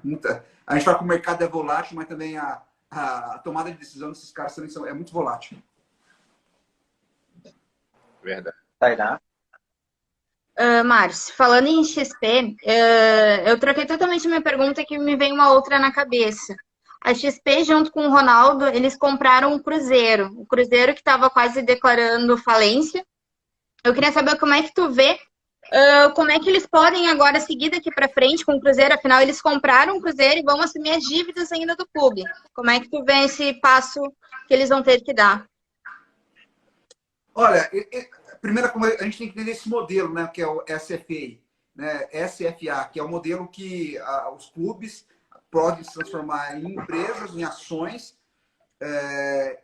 A gente fala que o mercado é volátil, mas também a tomada de decisão desses caras também é muito volátil. Verdade. Tainá? Márcio, falando em XP, eu troquei totalmente minha pergunta que me veio uma outra na cabeça. A XP, junto com o Ronaldo, eles compraram um Cruzeiro. O Cruzeiro que estava quase declarando falência. Eu queria saber como é que tu vê, como é que eles podem agora seguir daqui para frente com o Cruzeiro. Afinal, eles compraram o Cruzeiro e vão assumir as dívidas ainda do clube. Como é que tu vê esse passo que eles vão ter que dar? Olha, primeiro a gente tem que entender esse modelo, né, que é o SFA, né, SFA, que é o modelo que os clubes podem se transformar em empresas, em ações,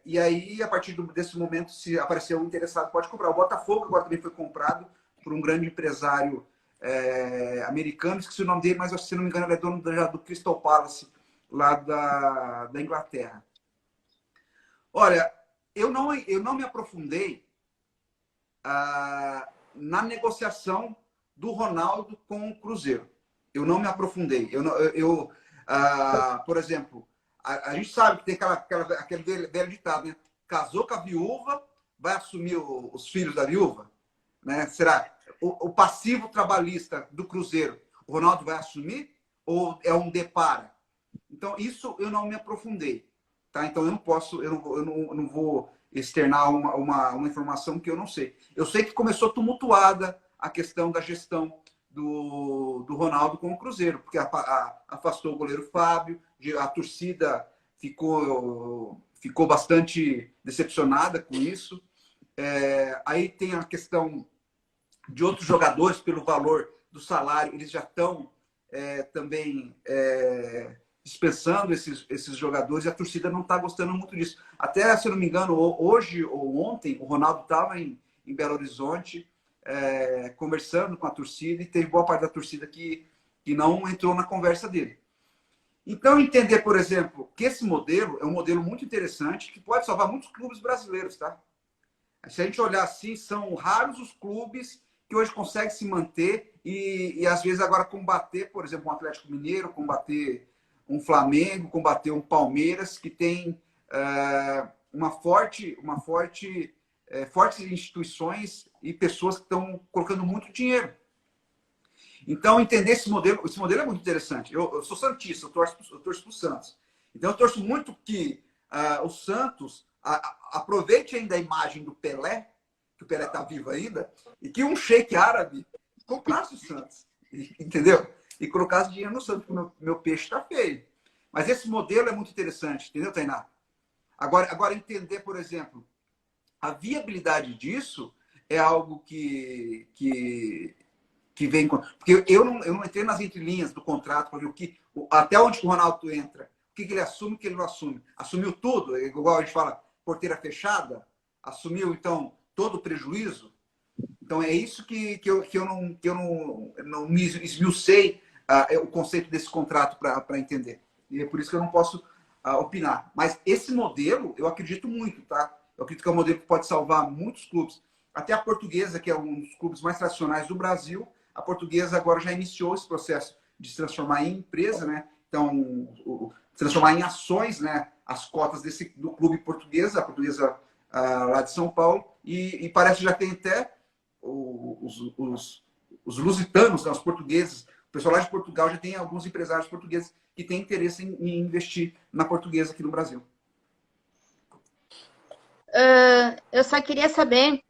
e aí, a partir desse momento, se aparecer um interessado, pode comprar. O Botafogo agora também foi comprado por um grande empresário americano, esqueci o nome dele, mas se não me engano ele é dono do Crystal Palace, lá da Inglaterra. Olha, eu não me aprofundei na negociação do Ronaldo com o Cruzeiro. Eu não me aprofundei. Por exemplo, a gente sabe que tem aquele velho ditado, né? Casou com a viúva, vai assumir os filhos da viúva? Né? Será o passivo trabalhista do Cruzeiro, o Ronaldo vai assumir? Ou é um depara? Então, isso eu não me aprofundei. Tá? Então, eu não vou externar uma informação que eu não sei. Eu sei que começou tumultuada a questão da gestão do Ronaldo com o Cruzeiro, porque afastou o goleiro Fábio, a torcida ficou bastante decepcionada com isso. Aí tem a questão de outros jogadores, pelo valor do salário, eles já estão também dispensando esses jogadores, e a torcida não está gostando muito disso. Até, se eu não me engano, hoje ou ontem, o Ronaldo estava em Belo Horizonte, conversando com a torcida, e teve boa parte da torcida que não entrou na conversa dele. Então, entender, por exemplo, que esse modelo é um modelo muito interessante, que pode salvar muitos clubes brasileiros, tá? Se a gente olhar assim, são raros os clubes que hoje conseguem se manter e às vezes agora combater, por exemplo, um Atlético Mineiro, combater um Flamengo, combater um Palmeiras, que tem fortes instituições e pessoas que estão colocando muito dinheiro. Então, entender esse modelo é muito interessante. Eu sou santista, eu torço para o Santos. Então, eu torço muito que o Santos aproveite ainda a imagem do Pelé, que o Pelé está vivo ainda, e que um sheik árabe comprasse o Santos, entendeu? E colocasse dinheiro no Santos, porque meu peixe está feio. Mas esse modelo é muito interessante, entendeu, Tainá? Agora, entender, por exemplo, a viabilidade disso é algo que vem... Porque eu não entrei nas entrelinhas do contrato para ver até onde o Ronaldo entra, o que ele assume e o que ele não assume. Assumiu tudo, igual a gente fala, porteira fechada, assumiu, então, todo o prejuízo. Então, é isso que eu não me esmiucei o conceito desse contrato para entender. E é por isso que eu não posso opinar. Mas esse modelo, eu acredito muito, tá? Eu acredito que é um modelo que pode salvar muitos clubes. Até a Portuguesa, que é um dos clubes mais tradicionais do Brasil, a Portuguesa agora já iniciou esse processo de se transformar em empresa, né? Então, transformar em ações, né, as cotas do clube Portuguesa, a Portuguesa lá de São Paulo, e parece que já tem até os lusitanos, né, os portugueses, o pessoal lá de Portugal já tem alguns empresários portugueses que têm interesse em investir na Portuguesa aqui no Brasil. Eu só queria saber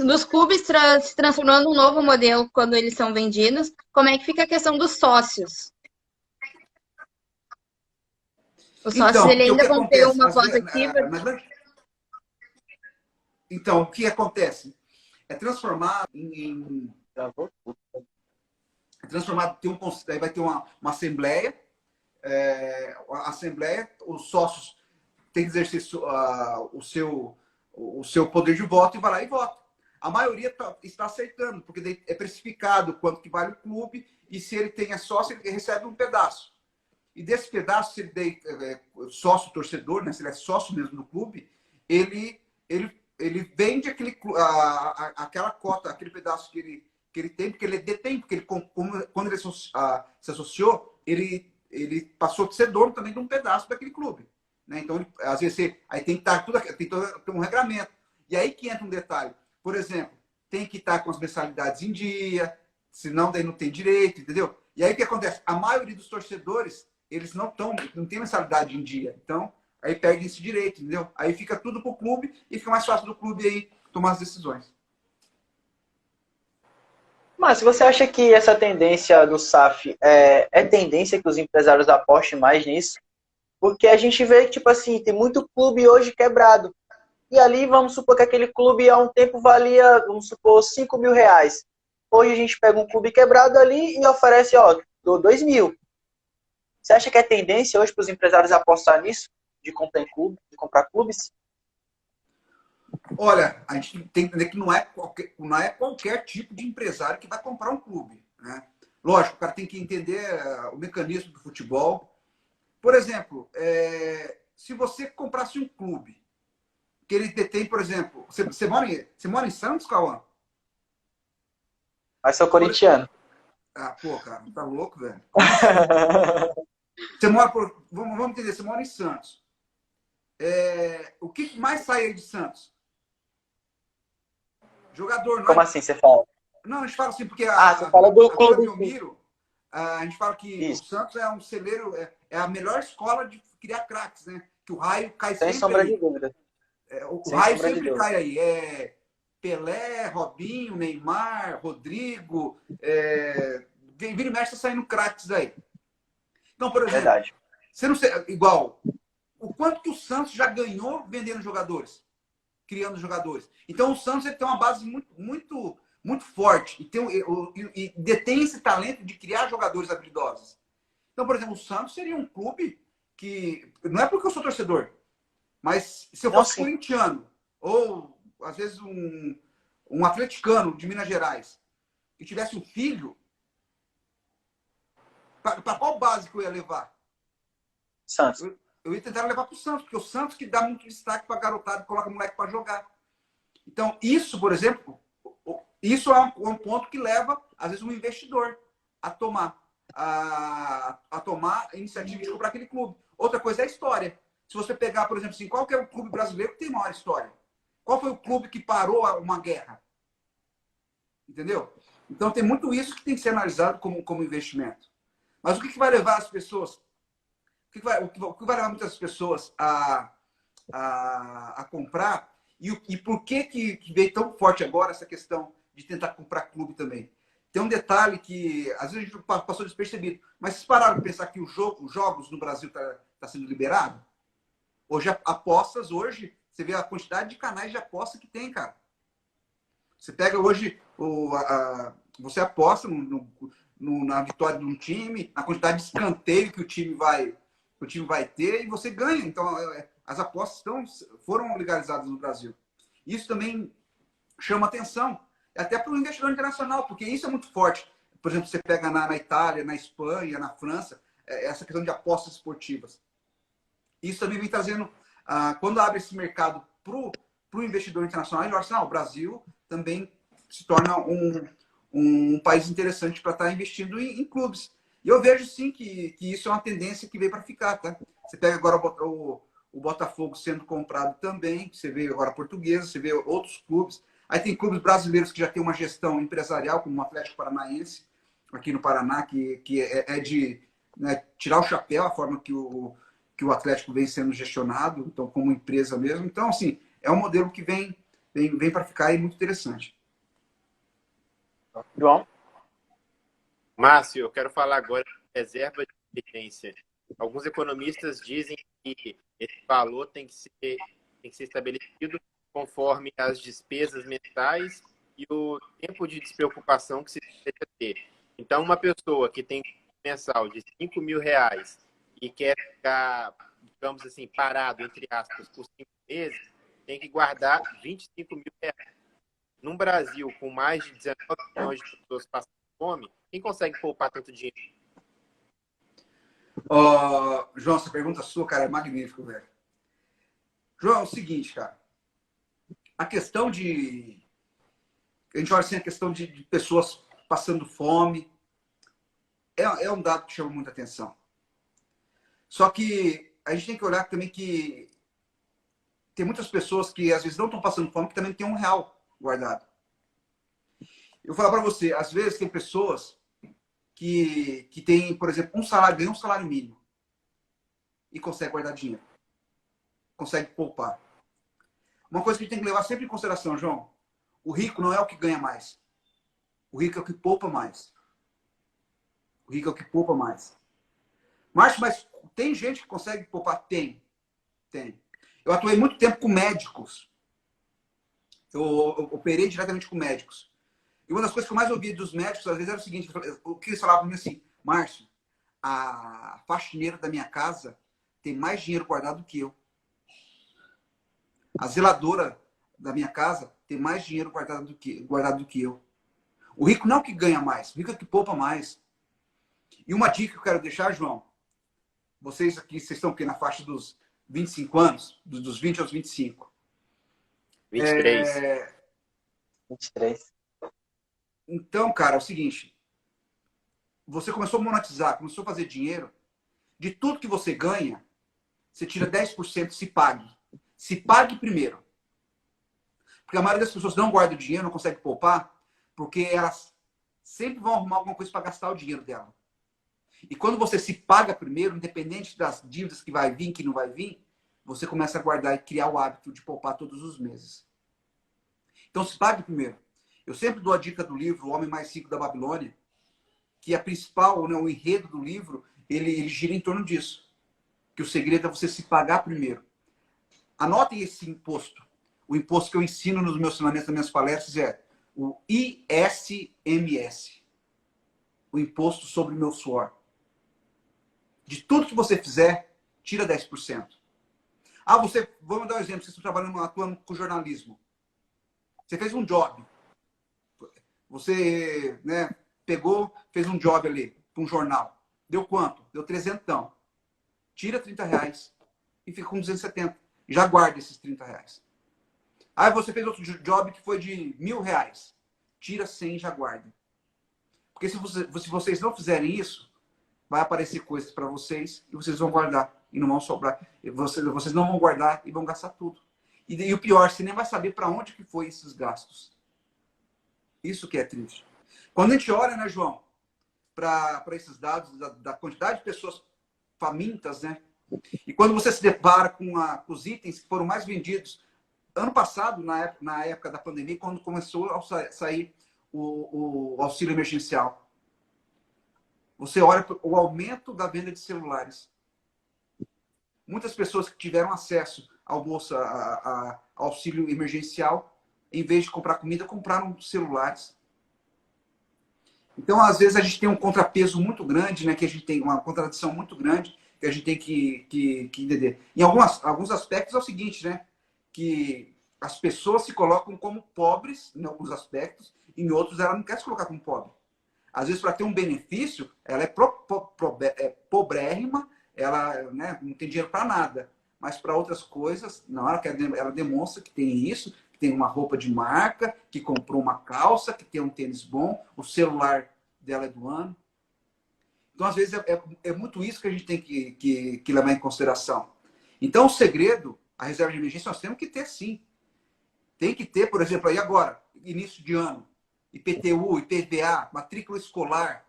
dos clubes se transformando num novo modelo quando eles são vendidos, como é que fica a questão dos sócios? Os sócios Então, ele ainda vão ter uma voz vezes, ativa? Então, o que acontece? É transformar vai ter uma assembleia, a assembleia, os sócios têm que exercer o seu poder de voto e vai lá e vota. A maioria está aceitando, porque é precificado quanto que vale o clube, e se ele tem sócio, ele recebe um pedaço. E desse pedaço, se ele é sócio torcedor, né, se ele é sócio mesmo do clube, ele vende aquela cota, aquele pedaço que ele tem, porque ele detém, porque quando ele se associou, ele passou a ser dono também de um pedaço daquele clube. Né? Então, às vezes, aí tem que estar tem um regramento. E aí que entra um detalhe. Por exemplo, tem que estar com as mensalidades em dia, senão daí não tem direito, entendeu? E aí o que acontece? A maioria dos torcedores, eles não têm mensalidade em dia. Então, aí perde esse direito, entendeu? Aí fica tudo pro clube e fica mais fácil do clube aí tomar as decisões. Mas você acha que essa tendência do SAF é tendência que os empresários apostem mais nisso? Porque a gente vê que, tipo assim, tem muito clube hoje quebrado. E ali, vamos supor que aquele clube há um tempo valia, vamos supor, 5 mil reais. Hoje a gente pega um clube quebrado ali e oferece, dou 2 mil. Você acha que é tendência hoje para os empresários apostar nisso? De comprar clubes? Olha, a gente tem que entender que não é qualquer tipo de empresário que vai comprar um clube. Né? Lógico, o cara tem que entender o mecanismo do futebol. Por exemplo, se você comprasse um clube, que ele detém, por exemplo, você mora em Santos, Cauã? Mas sou corintiano. Pô, cara, tá louco, velho? Você vamos entender, você mora em Santos. O que mais sai aí de Santos? Jogador, não é? Como assim você fala? Não, a gente fala assim, porque você fala do clube. A gente fala que Isso. o Santos é um celeiro, é a melhor escola de criar craques, né? Que o raio cai Sem sempre sombra aí. de dúvida. O raio sempre cai aí. Pelé, Robinho, Neymar, Rodrigo, vira e mexe tá saindo craques aí. Então, por exemplo, Verdade. você não sei, igual, o quanto que o Santos já ganhou vendendo jogadores, criando jogadores. Então, o Santos ele tem uma base muito forte e detém esse talento de criar jogadores habilidosos. Então, por exemplo, o Santos seria um clube que, não é porque eu sou torcedor, mas se eu fosse corintiano, ou às vezes um atleticano de Minas Gerais, e tivesse um filho, para qual base que eu ia levar? Santos. Eu ia tentar levar para o Santos, porque o Santos que dá muito destaque para garotada, coloca moleque para jogar. Então, isso, por exemplo, isso é um ponto que leva, às vezes, um investidor a tomar a iniciativa de comprar aquele clube. Outra coisa é a história. Se você pegar, por exemplo, assim, qual que é o clube brasileiro que tem maior história? Qual foi o clube que parou uma guerra? Entendeu? Então, tem muito isso que tem que ser analisado como investimento. Mas o que vai levar as pessoas? O que vai levar muitas pessoas a comprar? E por que veio tão forte agora essa questão de tentar comprar clube também? Tem um detalhe que às vezes a gente passou despercebido, mas vocês pararam de pensar que os jogos no Brasil tá sendo liberado? Hoje, apostas, você vê a quantidade de canais de aposta que tem, cara. Você pega hoje, você aposta na vitória de um time, na quantidade de escanteio que o time vai ter e você ganha. Então, as apostas foram legalizadas no Brasil. Isso também chama atenção, até para o investidor internacional, porque isso é muito forte. Por exemplo, você pega na Itália, na Espanha, na França, essa questão de apostas esportivas. Isso também vem trazendo, quando abre esse mercado para o investidor internacional, ele acha que o Brasil também se torna um país interessante para estar investindo em clubes. E eu vejo, sim, que isso é uma tendência que veio para ficar. Tá? Você pega agora o Botafogo sendo comprado também, você vê agora a Portuguesa, você vê outros clubes. Aí tem clubes brasileiros que já têm uma gestão empresarial, como o Atlético Paranaense, aqui no Paraná, que é de tirar o chapéu a forma que o Atlético vem sendo gestionado, então como empresa mesmo. Então, assim, é um modelo que vem para ficar e muito interessante. João? Márcio, eu quero falar agora de reserva de emergência. Alguns economistas dizem que esse valor tem que ser estabelecido conforme as despesas mensais e o tempo de despreocupação que se deseja ter. Então, uma pessoa que tem mensal de R$5.000 e quer ficar, digamos assim, parado, entre aspas, por 5 meses, tem que guardar R$25.000. Num Brasil com mais de 19 milhões de pessoas passando fome, quem consegue poupar tanto dinheiro? João, essa pergunta sua, cara, é magnífico, velho. João, é o seguinte, cara. A questão a gente olha assim, a questão de pessoas passando fome é um dado que chama muita atenção. Só que a gente tem que olhar também que tem muitas pessoas que às vezes não estão passando fome que também tem R$1 guardado. Eu vou falar para você, às vezes tem pessoas que tem, por exemplo, ganham um salário mínimo e consegue guardar dinheiro. Consegue poupar. Uma coisa que a gente tem que levar sempre em consideração, João, o rico não é o que ganha mais. O rico é o que poupa mais. O rico é o que poupa mais. Márcio, mas tem gente que consegue poupar? Tem. Eu atuei muito tempo com médicos. Eu operei diretamente com médicos. E uma das coisas que eu mais ouvia dos médicos, às vezes, era o seguinte, o que eles falavam para mim assim, Márcio, a faxineira da minha casa tem mais dinheiro guardado do que eu. A zeladora da minha casa tem mais dinheiro guardado do que eu. O rico não é o que ganha mais, o rico é o que poupa mais. E uma dica que eu quero deixar, João, vocês estão aqui na faixa dos 25 anos, dos 20 aos 25. 23. 23. Então, cara, é o seguinte, você começou a monetizar, começou a fazer dinheiro, de tudo que você ganha, você tira 10%, se pague. Se pague primeiro. Porque a maioria das pessoas não guarda o dinheiro, não consegue poupar, porque elas sempre vão arrumar alguma coisa para gastar o dinheiro dela. E quando você se paga primeiro, independente das dívidas que vai vir, que não vai vir, você começa a guardar e criar o hábito de poupar todos os meses. Então, se pague primeiro. Eu sempre dou a dica do livro O Homem Mais Rico da Babilônia, que a principal, né, o enredo do livro, ele gira em torno disso. Que o segredo é você se pagar primeiro. Anotem esse imposto. O imposto que eu ensino nos meus treinamentos, nas minhas palestras, é o ISMS. O imposto sobre o meu suor. De tudo que você fizer, tira 10%. Ah, vamos dar um exemplo, vocês estão atuando com jornalismo. Você fez um job. Você, né, fez um job ali, para um jornal. Deu quanto? Deu 300. Tira R$30 e fica com 270. Já guarda esses R$30. Aí você fez outro job que foi de R$1.000. Tira 100 e já guarda. Porque se vocês não fizerem isso, vai aparecer coisas para vocês e vocês vão guardar e não vão sobrar. Vocês não vão guardar e vão gastar tudo. E o pior, você nem vai saber para onde que foi esses gastos. Isso que é triste. Quando a gente olha, né, João, para esses dados da quantidade de pessoas famintas, né? E quando você se depara com os itens que foram mais vendidos ano passado, na época da pandemia, quando começou a sair o auxílio emergencial. Você olha para o aumento da venda de celulares. Muitas pessoas que tiveram acesso ao auxílio emergencial, em vez de comprar comida, compraram celulares. Então, às vezes, a gente tem um contrapeso muito grande, né? Que a gente tem uma contradição muito grande, que a gente tem que entender. Em alguns aspectos é o seguinte, né? Que as pessoas se colocam como pobres, em alguns aspectos, e em outros ela não quer se colocar como pobre. Às vezes, para ter um benefício, ela é pobrérrima, ela, né, não tem dinheiro para nada. Mas para outras coisas, na hora que ela demonstra que tem isso, que tem uma roupa de marca, que comprou uma calça, que tem um tênis bom, o celular dela é do ano. Então, às vezes, é muito isso que a gente tem que levar em consideração. Então, o segredo, a reserva de emergência, nós temos que ter, sim. Tem que ter, por exemplo, aí agora, início de ano, IPTU, IPVA, matrícula escolar,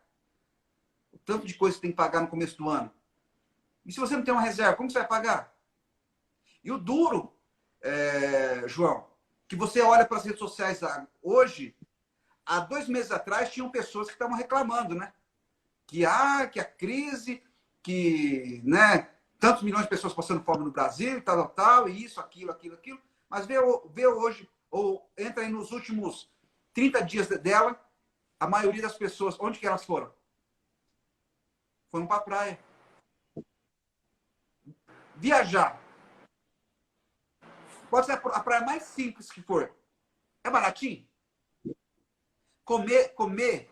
o tanto de coisa que tem que pagar no começo do ano. E se você não tem uma reserva, como você vai pagar? E o duro, João, que você olha para as redes sociais hoje, há 2 meses atrás, tinham pessoas que estavam reclamando, né? Que a crise, que, né, tantos milhões de pessoas passando fome no Brasil, tal, e isso, aquilo. Mas vê hoje, ou entra aí nos últimos 30 dias dela, a maioria das pessoas, onde que elas foram? Foram para a praia. Viajar. Pode ser a praia mais simples que for. É baratinho? Comer,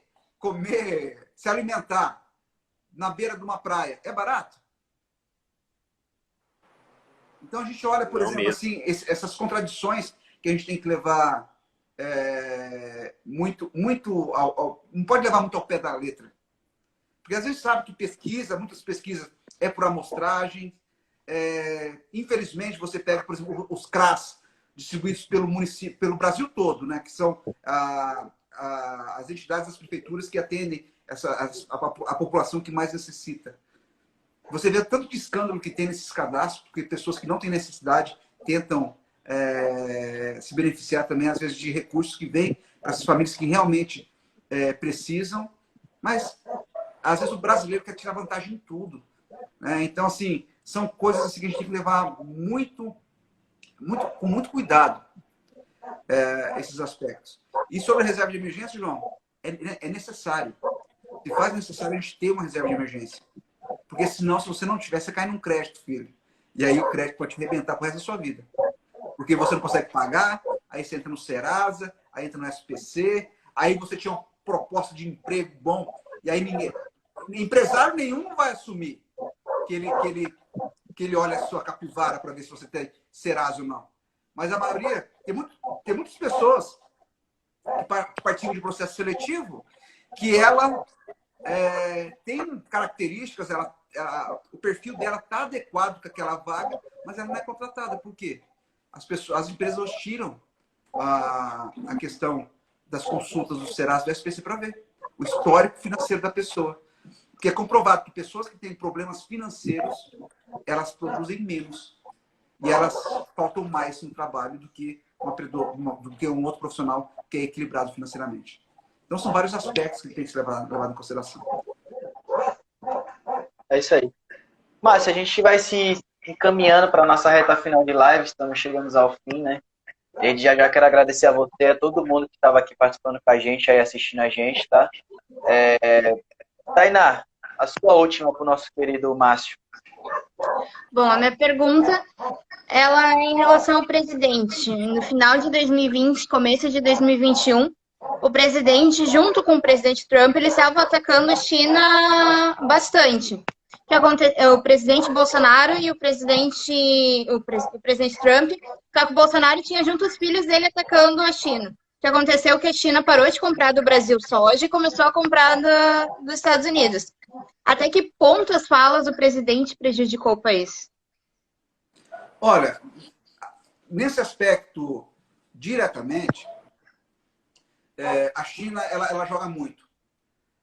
se alimentar na beira de uma praia, é barato? Então a gente olha, por exemplo, assim, essas contradições que a gente tem que levar muito não pode levar muito ao pé da letra. Porque às vezes sabe que muitas pesquisas é por amostragem. Infelizmente, você pega, por exemplo, os CRAS distribuídos pelo Brasil todo, né, que são as entidades das prefeituras que atendem a população que mais necessita. Você vê tanto de escândalo que tem nesses cadastros, porque pessoas que não têm necessidade tentam se beneficiar também, às vezes, de recursos que vêm para essas famílias que realmente precisam, mas às vezes o brasileiro quer tirar vantagem em tudo, né? Então, assim, são coisas assim, que a gente tem que levar com muito cuidado esses aspectos. E sobre a reserva de emergência, João, é necessário. Se faz necessário a gente ter uma reserva de emergência. Porque senão, se você não tiver, você cai num crédito, filho. E aí o crédito pode te arrebentar pro resto da sua vida. Porque você não consegue pagar, aí você entra no Serasa, aí entra no SPC, aí você tinha uma proposta de emprego bom, e aí empresário nenhum não vai assumir que ele olha a sua capivara para ver se você tem Serasa ou não. Mas a maioria, tem muitas pessoas que participam de processo seletivo que ela tem características, o perfil dela está adequado com aquela vaga, mas ela não é contratada. Por quê? As empresas hoje tiram a questão das consultas do Serasa, do SPC, para ver o histórico financeiro da pessoa. Porque é comprovado que pessoas que têm problemas financeiros, elas produzem menos. E elas faltam mais no trabalho do que do que um outro profissional que é equilibrado financeiramente. Então, são vários aspectos que tem que ser levado em consideração. É isso aí. Márcio, a gente vai se encaminhando para a nossa reta final de live, estamos chegando ao fim, né? Desde já quero agradecer a você, a todo mundo que estava aqui participando com a gente, aí assistindo a gente, tá? Tainá, a sua última para o nosso querido Márcio. Bom, a minha pergunta, ela é em relação ao presidente. No final de 2020, começo de 2021, o presidente, junto com o presidente Trump, eles estavam atacando a China bastante. O presidente Bolsonaro e o presidente Trump, só que o Bolsonaro tinha junto os filhos dele atacando a China. O que aconteceu é que a China parou de comprar do Brasil soja e começou a comprar dos Estados Unidos. Até que ponto as falas do presidente prejudicou o país? Olha, nesse aspecto, diretamente, a China ela joga muito.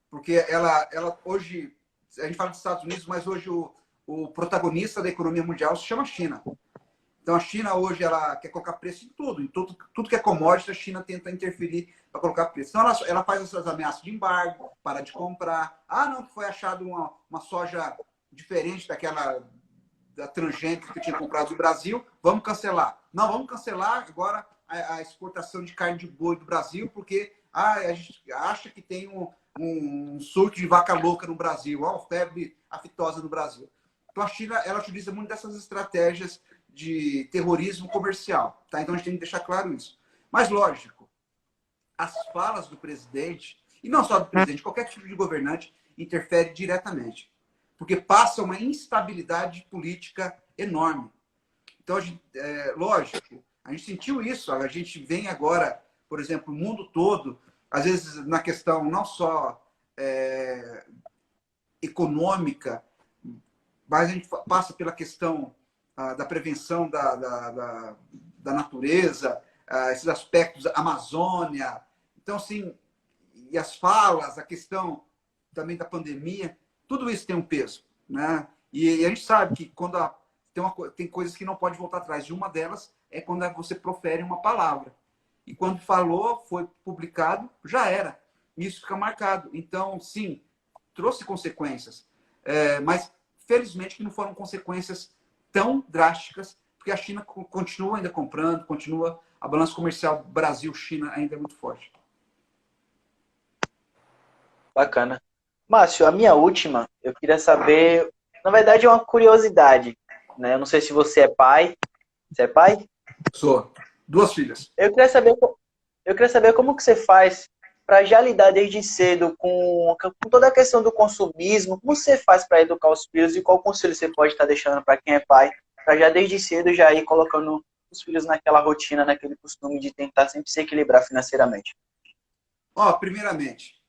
Porque ela hoje, a gente fala dos Estados Unidos, mas hoje o protagonista da economia mundial se chama China. Então, a China hoje ela quer colocar preço em tudo que é commodity, a China tenta interferir para colocar preço. Então, ela faz essas ameaças de embargo, para de comprar. Não, que foi achado uma soja diferente da transgênica que tinha comprado do Brasil, vamos cancelar. Não, vamos cancelar agora a exportação de carne de boi do Brasil, porque a gente acha que tem um surto de vaca louca no Brasil, febre aftosa no Brasil. Então, a China ela utiliza muito dessas estratégias de terrorismo comercial. Tá? Então, a gente tem que deixar claro isso. Mas, lógico, as falas do presidente, e não só do presidente, qualquer tipo de governante, interfere diretamente. Porque passa uma instabilidade política enorme. Então, lógico, a gente sentiu isso. A gente vem agora, por exemplo, o mundo todo, às vezes na questão não só econômica, mas a gente passa pela questão da prevenção da natureza, esses aspectos, Amazônia. Então, assim, e as falas, a questão também da pandemia, tudo isso tem um peso, né? E a gente sabe que quando tem coisas que não pode voltar atrás. E uma delas é quando você profere uma palavra. E quando falou, foi publicado, já era. Isso fica marcado. Então, sim, trouxe consequências. Mas, felizmente, que não foram consequências tão drásticas, porque a China continua ainda comprando, a balança comercial Brasil-China ainda é muito forte. Bacana. Márcio, a minha última, eu queria saber, na verdade é uma curiosidade, né? Eu não sei se você é pai. Você é pai? Sou. 2 filhas. Eu queria saber como que você faz para já lidar desde cedo com toda a questão do consumismo, como você faz para educar os filhos e qual conselho você pode estar deixando para quem é pai, para já desde cedo já ir colocando os filhos naquela rotina, naquele costume de tentar sempre se equilibrar financeiramente. Primeiramente,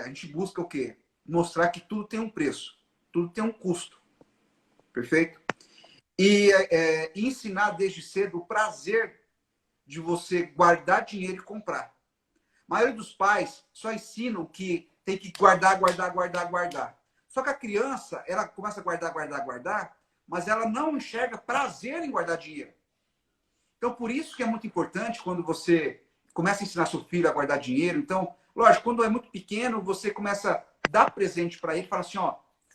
a gente busca o quê? Mostrar que tudo tem um preço, tudo tem um custo. Perfeito? E ensinar desde cedo o prazer de você guardar dinheiro e comprar. A maioria dos pais só ensinam que tem que guardar. Só que a criança, ela começa a guardar, mas ela não enxerga prazer em guardar dinheiro. Então, por isso que é muito importante quando você começa a ensinar seu filho a guardar dinheiro. Então, lógico, quando é muito pequeno, você começa a dar presente para ele, fala assim,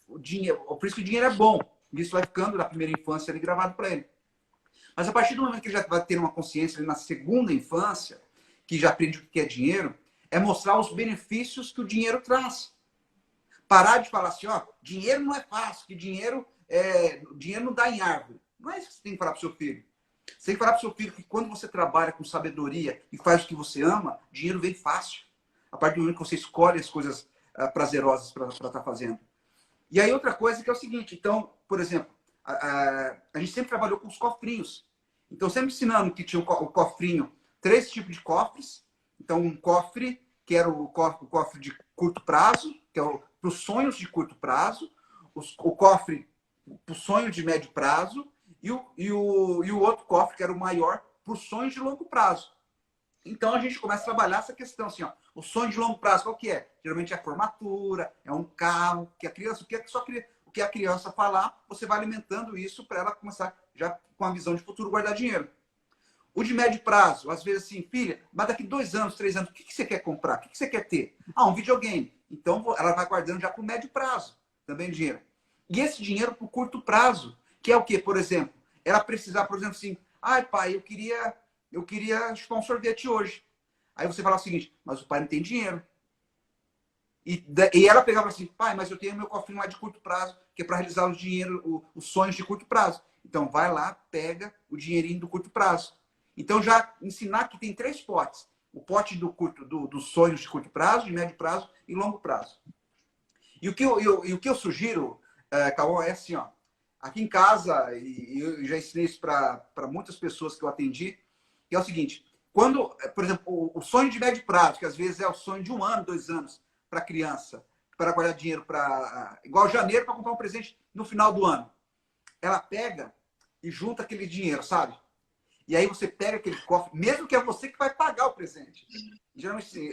o dinheiro, por isso que o dinheiro é bom. Isso vai ficando na primeira infância ali gravado para ele. Mas a partir do momento que ele já vai ter uma consciência ali na segunda infância, que já aprende o que é dinheiro, é mostrar os benefícios que o dinheiro traz. Parar de falar assim, dinheiro não é fácil, que dinheiro não dá em árvore. Não é isso que você tem que falar para o seu filho. Você tem que falar para o seu filho que quando você trabalha com sabedoria e faz o que você ama, dinheiro vem fácil. A partir do momento que você escolhe as coisas prazerosas para estar fazendo. E aí outra coisa que é o seguinte, então, por exemplo, a gente sempre trabalhou com os cofrinhos. Então, sempre ensinando que tinha o cofrinho, 3 tipos de cofres. Então, um cofre que era o cofre de curto prazo, que é para os sonhos de curto prazo, o cofre para o sonho de médio prazo e o outro cofre, que era o maior, para os sonhos de longo prazo. Então, a gente começa a trabalhar essa questão, assim, o sonho de longo prazo, qual que é? Geralmente é a formatura, é um carro, que a criança, o que a criança falar, você vai alimentando isso para ela começar já com a visão de futuro guardar dinheiro. O de médio prazo, às vezes assim, filha, mas daqui 2 anos, 3 anos, o que você quer comprar? O que você quer ter? Ah, um videogame. Então, ela vai guardando já para o médio prazo também dinheiro. E esse dinheiro para o curto prazo, que é o quê? Por exemplo, ela precisar, por exemplo, assim, ai, pai, eu queria chupar um sorvete hoje. Aí você fala o seguinte, mas o pai não tem dinheiro. E ela pegava assim, pai, mas eu tenho meu cofrinho lá de curto prazo, que é para realizar os sonhos de curto prazo. Então, vai lá, pega o dinheirinho do curto prazo. Então, já ensinar que tem 3 potes. O pote dos sonhos de curto prazo, de médio prazo e longo prazo. E o que eu sugiro, Cauã, é assim, ó. Aqui em casa, e eu já ensinei isso para muitas pessoas que eu atendi, que é o seguinte, quando, por exemplo, o sonho de médio prazo, que às vezes é o sonho de 1 ano, 2 anos, para a criança, para guardar dinheiro para... Igual janeiro, para comprar um presente no final do ano. Ela pega e junta aquele dinheiro, sabe? E aí você pega aquele cofre, mesmo que é você que vai pagar o presente. Geralmente, assim,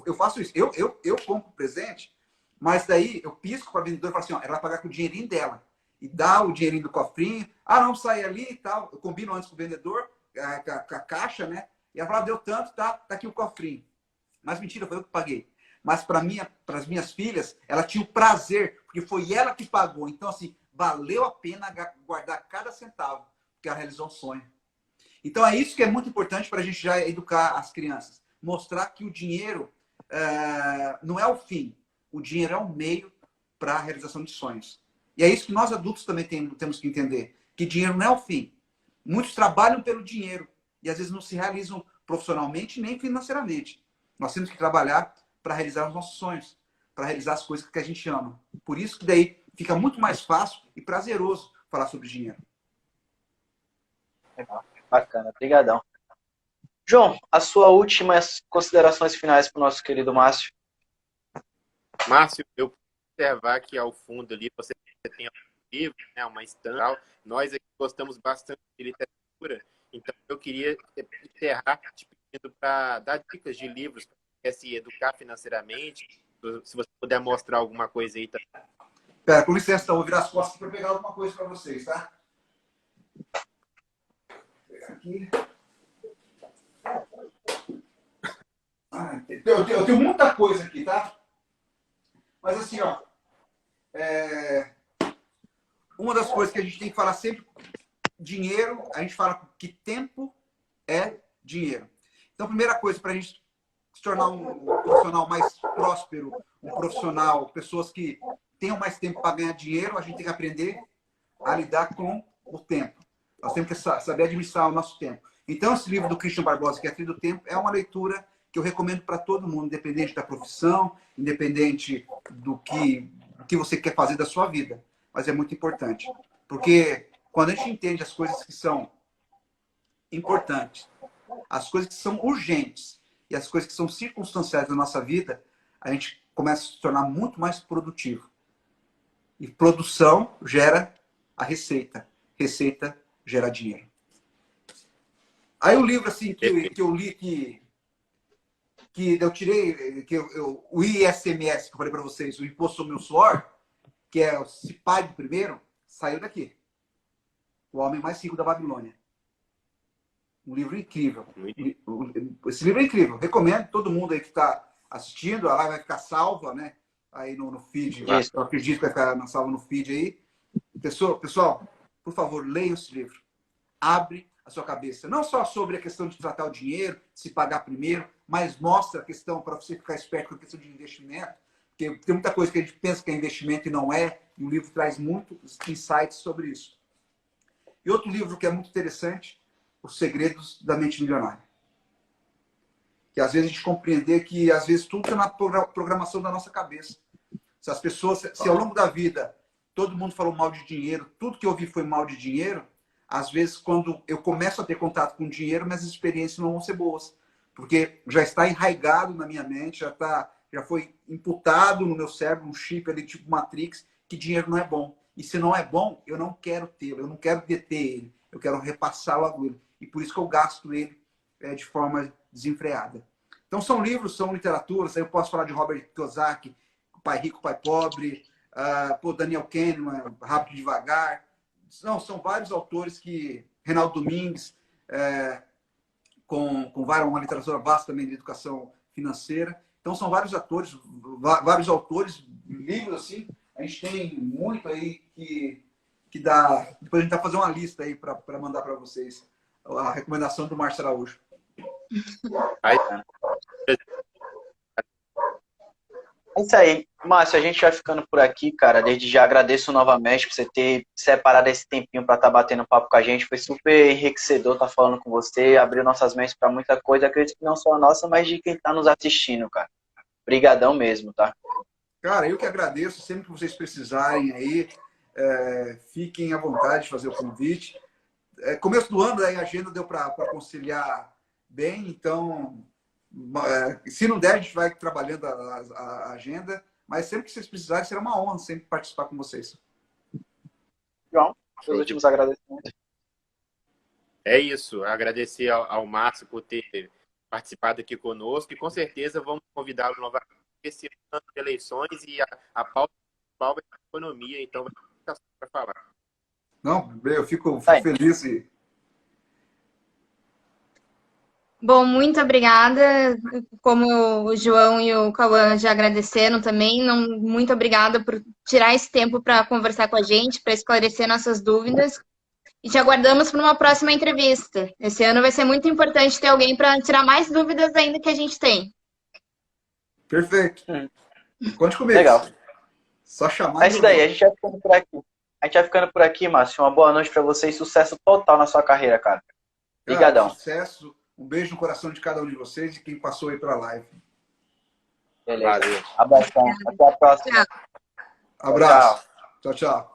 eu faço isso. Eu compro o presente, mas daí eu pisco para a vendedora e falo assim, ó, ela vai pagar com o dinheirinho dela. E dá o dinheirinho do cofrinho. Ah, não, sai ali e tal. Eu combino antes com o vendedor, com a caixa, né? E ela fala, deu tanto, tá aqui o cofrinho. Mas mentira, foi eu que paguei. Mas para as minhas filhas, ela tinha o prazer, porque foi ela que pagou. Então, assim, valeu a pena guardar cada centavo, porque ela realizou um sonho. Então, é isso que é muito importante para a gente já educar as crianças. Mostrar que o dinheiro não é o fim. O dinheiro é um meio para a realização de sonhos. E é isso que nós adultos também temos que entender. Que dinheiro não é o fim. Muitos trabalham pelo dinheiro e às vezes não se realizam profissionalmente nem financeiramente. Nós temos que trabalhar para realizar os nossos sonhos, para realizar as coisas que a gente ama. Por isso que daí fica muito mais fácil e prazeroso falar sobre dinheiro. Legal. Bacana, obrigadão. João, as suas últimas considerações finais para o nosso querido Márcio. Márcio, eu posso observar que ao fundo ali você tem um livro, né, uma estante. Nós aqui gostamos bastante de literatura, então eu queria encerrar te pedindo para dar dicas de livros para quer se educar financeiramente. Se você puder mostrar alguma coisa aí também. Pera, com licença, então, vou virar as costas para pegar alguma coisa para vocês, tá? Vou pegar aqui. Eu tenho muita coisa aqui, tá? Mas assim, ó. Uma das coisas que a gente tem que falar sempre, dinheiro, a gente fala que tempo é dinheiro. Então, a primeira coisa para a gente se tornar um profissional mais próspero, um profissional, pessoas que tenham mais tempo para ganhar dinheiro, a gente tem que aprender a lidar com o tempo. Nós temos que saber administrar o nosso tempo. Então, esse livro do Christian Barbosa, que é A Trilha do Tempo, é uma leitura que eu recomendo para todo mundo, independente da profissão, independente do que você quer fazer da sua vida. Mas é muito importante. Porque quando a gente entende as coisas que são importantes, as coisas que são urgentes e as coisas que são circunstanciais da nossa vida, a gente começa a se tornar muito mais produtivo. E produção gera a receita. Receita gera dinheiro. Aí o livro assim, que eu li, que eu tirei, o ISMS, que eu falei para vocês, o Imposto sobre o Meu Suor, que é o Se Pague Primeiro, saiu daqui. O Homem Mais Rico da Babilônia. Um livro incrível. Esse livro é incrível. Recomendo todo mundo aí que está assistindo. A live vai ficar salva, né? Aí no feed. Eu acredito que vai ficar salva no feed aí. Pessoal, por favor, leiam esse livro. Abre a sua cabeça. Não só sobre a questão de tratar o dinheiro, se pagar primeiro, mas mostra a questão para você ficar esperto com a questão de investimento. Porque tem muita coisa que a gente pensa que é investimento e não é. E o livro traz muitos insights sobre isso. E outro livro que é muito interessante, Os Segredos da Mente Milionária. Que às vezes a gente compreender que às vezes tudo está na programação da nossa cabeça. Se as pessoas, se ao longo da vida todo mundo falou mal de dinheiro, tudo que eu ouvi foi mal de dinheiro, às vezes quando eu começo a ter contato com dinheiro, minhas experiências não vão ser boas. Porque já está enraizado na minha mente, já foi imputado no meu cérebro um chip ali tipo Matrix, que dinheiro não é bom. E se não é bom, eu não quero tê-lo, eu não quero deter ele, eu quero repassá-lo a ele. E por isso que eu gasto ele de forma desenfreada. Então são livros, são literaturas, aí eu posso falar de Robert Kiyosaki, Pai Rico, Pai Pobre, Daniel Kahneman, Rápido e Devagar. São vários autores que... Reinaldo Domingues, com uma literatura vasta também de educação financeira. Então, são vários atores, vários autores, livros assim. A gente tem muito aí que dá... Depois a gente vai fazer uma lista aí para mandar para vocês a recomendação do Márcio Araújo. Aí, É isso aí. Márcio, a gente vai ficando por aqui, cara. Desde já agradeço novamente por você ter separado esse tempinho para estar batendo papo com a gente. Foi super enriquecedor estar falando com você, abriu nossas mentes para muita coisa. Acredito que não só a nossa, mas de quem está nos assistindo, cara. Obrigadão mesmo, tá? Cara, eu que agradeço. Sempre que vocês precisarem aí, fiquem à vontade de fazer o convite. Começo do ano, aí a agenda deu para conciliar bem, então... Se não der, a gente vai trabalhando a agenda, mas sempre que vocês precisarem, será uma honra sempre participar com vocês. João, os últimos agradecimentos. É isso, agradecer ao Márcio por ter participado aqui conosco e com certeza vamos convidá-lo novamente esse ano de eleições e a pauta principal é a economia, então vai ter muita coisa para falar. Não, eu fico feliz e... Bom, muito obrigada. Como o João e o Cauã já agradeceram também, muito obrigada por tirar esse tempo para conversar com a gente, para esclarecer nossas dúvidas. E te aguardamos para uma próxima entrevista. Esse ano vai ser muito importante ter alguém para tirar mais dúvidas ainda que a gente tem. Perfeito. Conte comigo. Legal. Só chamar. É isso daí, a gente vai ficando por aqui. A gente vai ficando por aqui, Márcio. Uma boa noite para você e sucesso total na sua carreira, cara. Obrigadão. Sucesso. Um beijo no coração de cada um de vocês e quem passou aí pela live. Beleza. Valeu. Abração. Até a próxima. Tchau. Abraço. Tchau, tchau.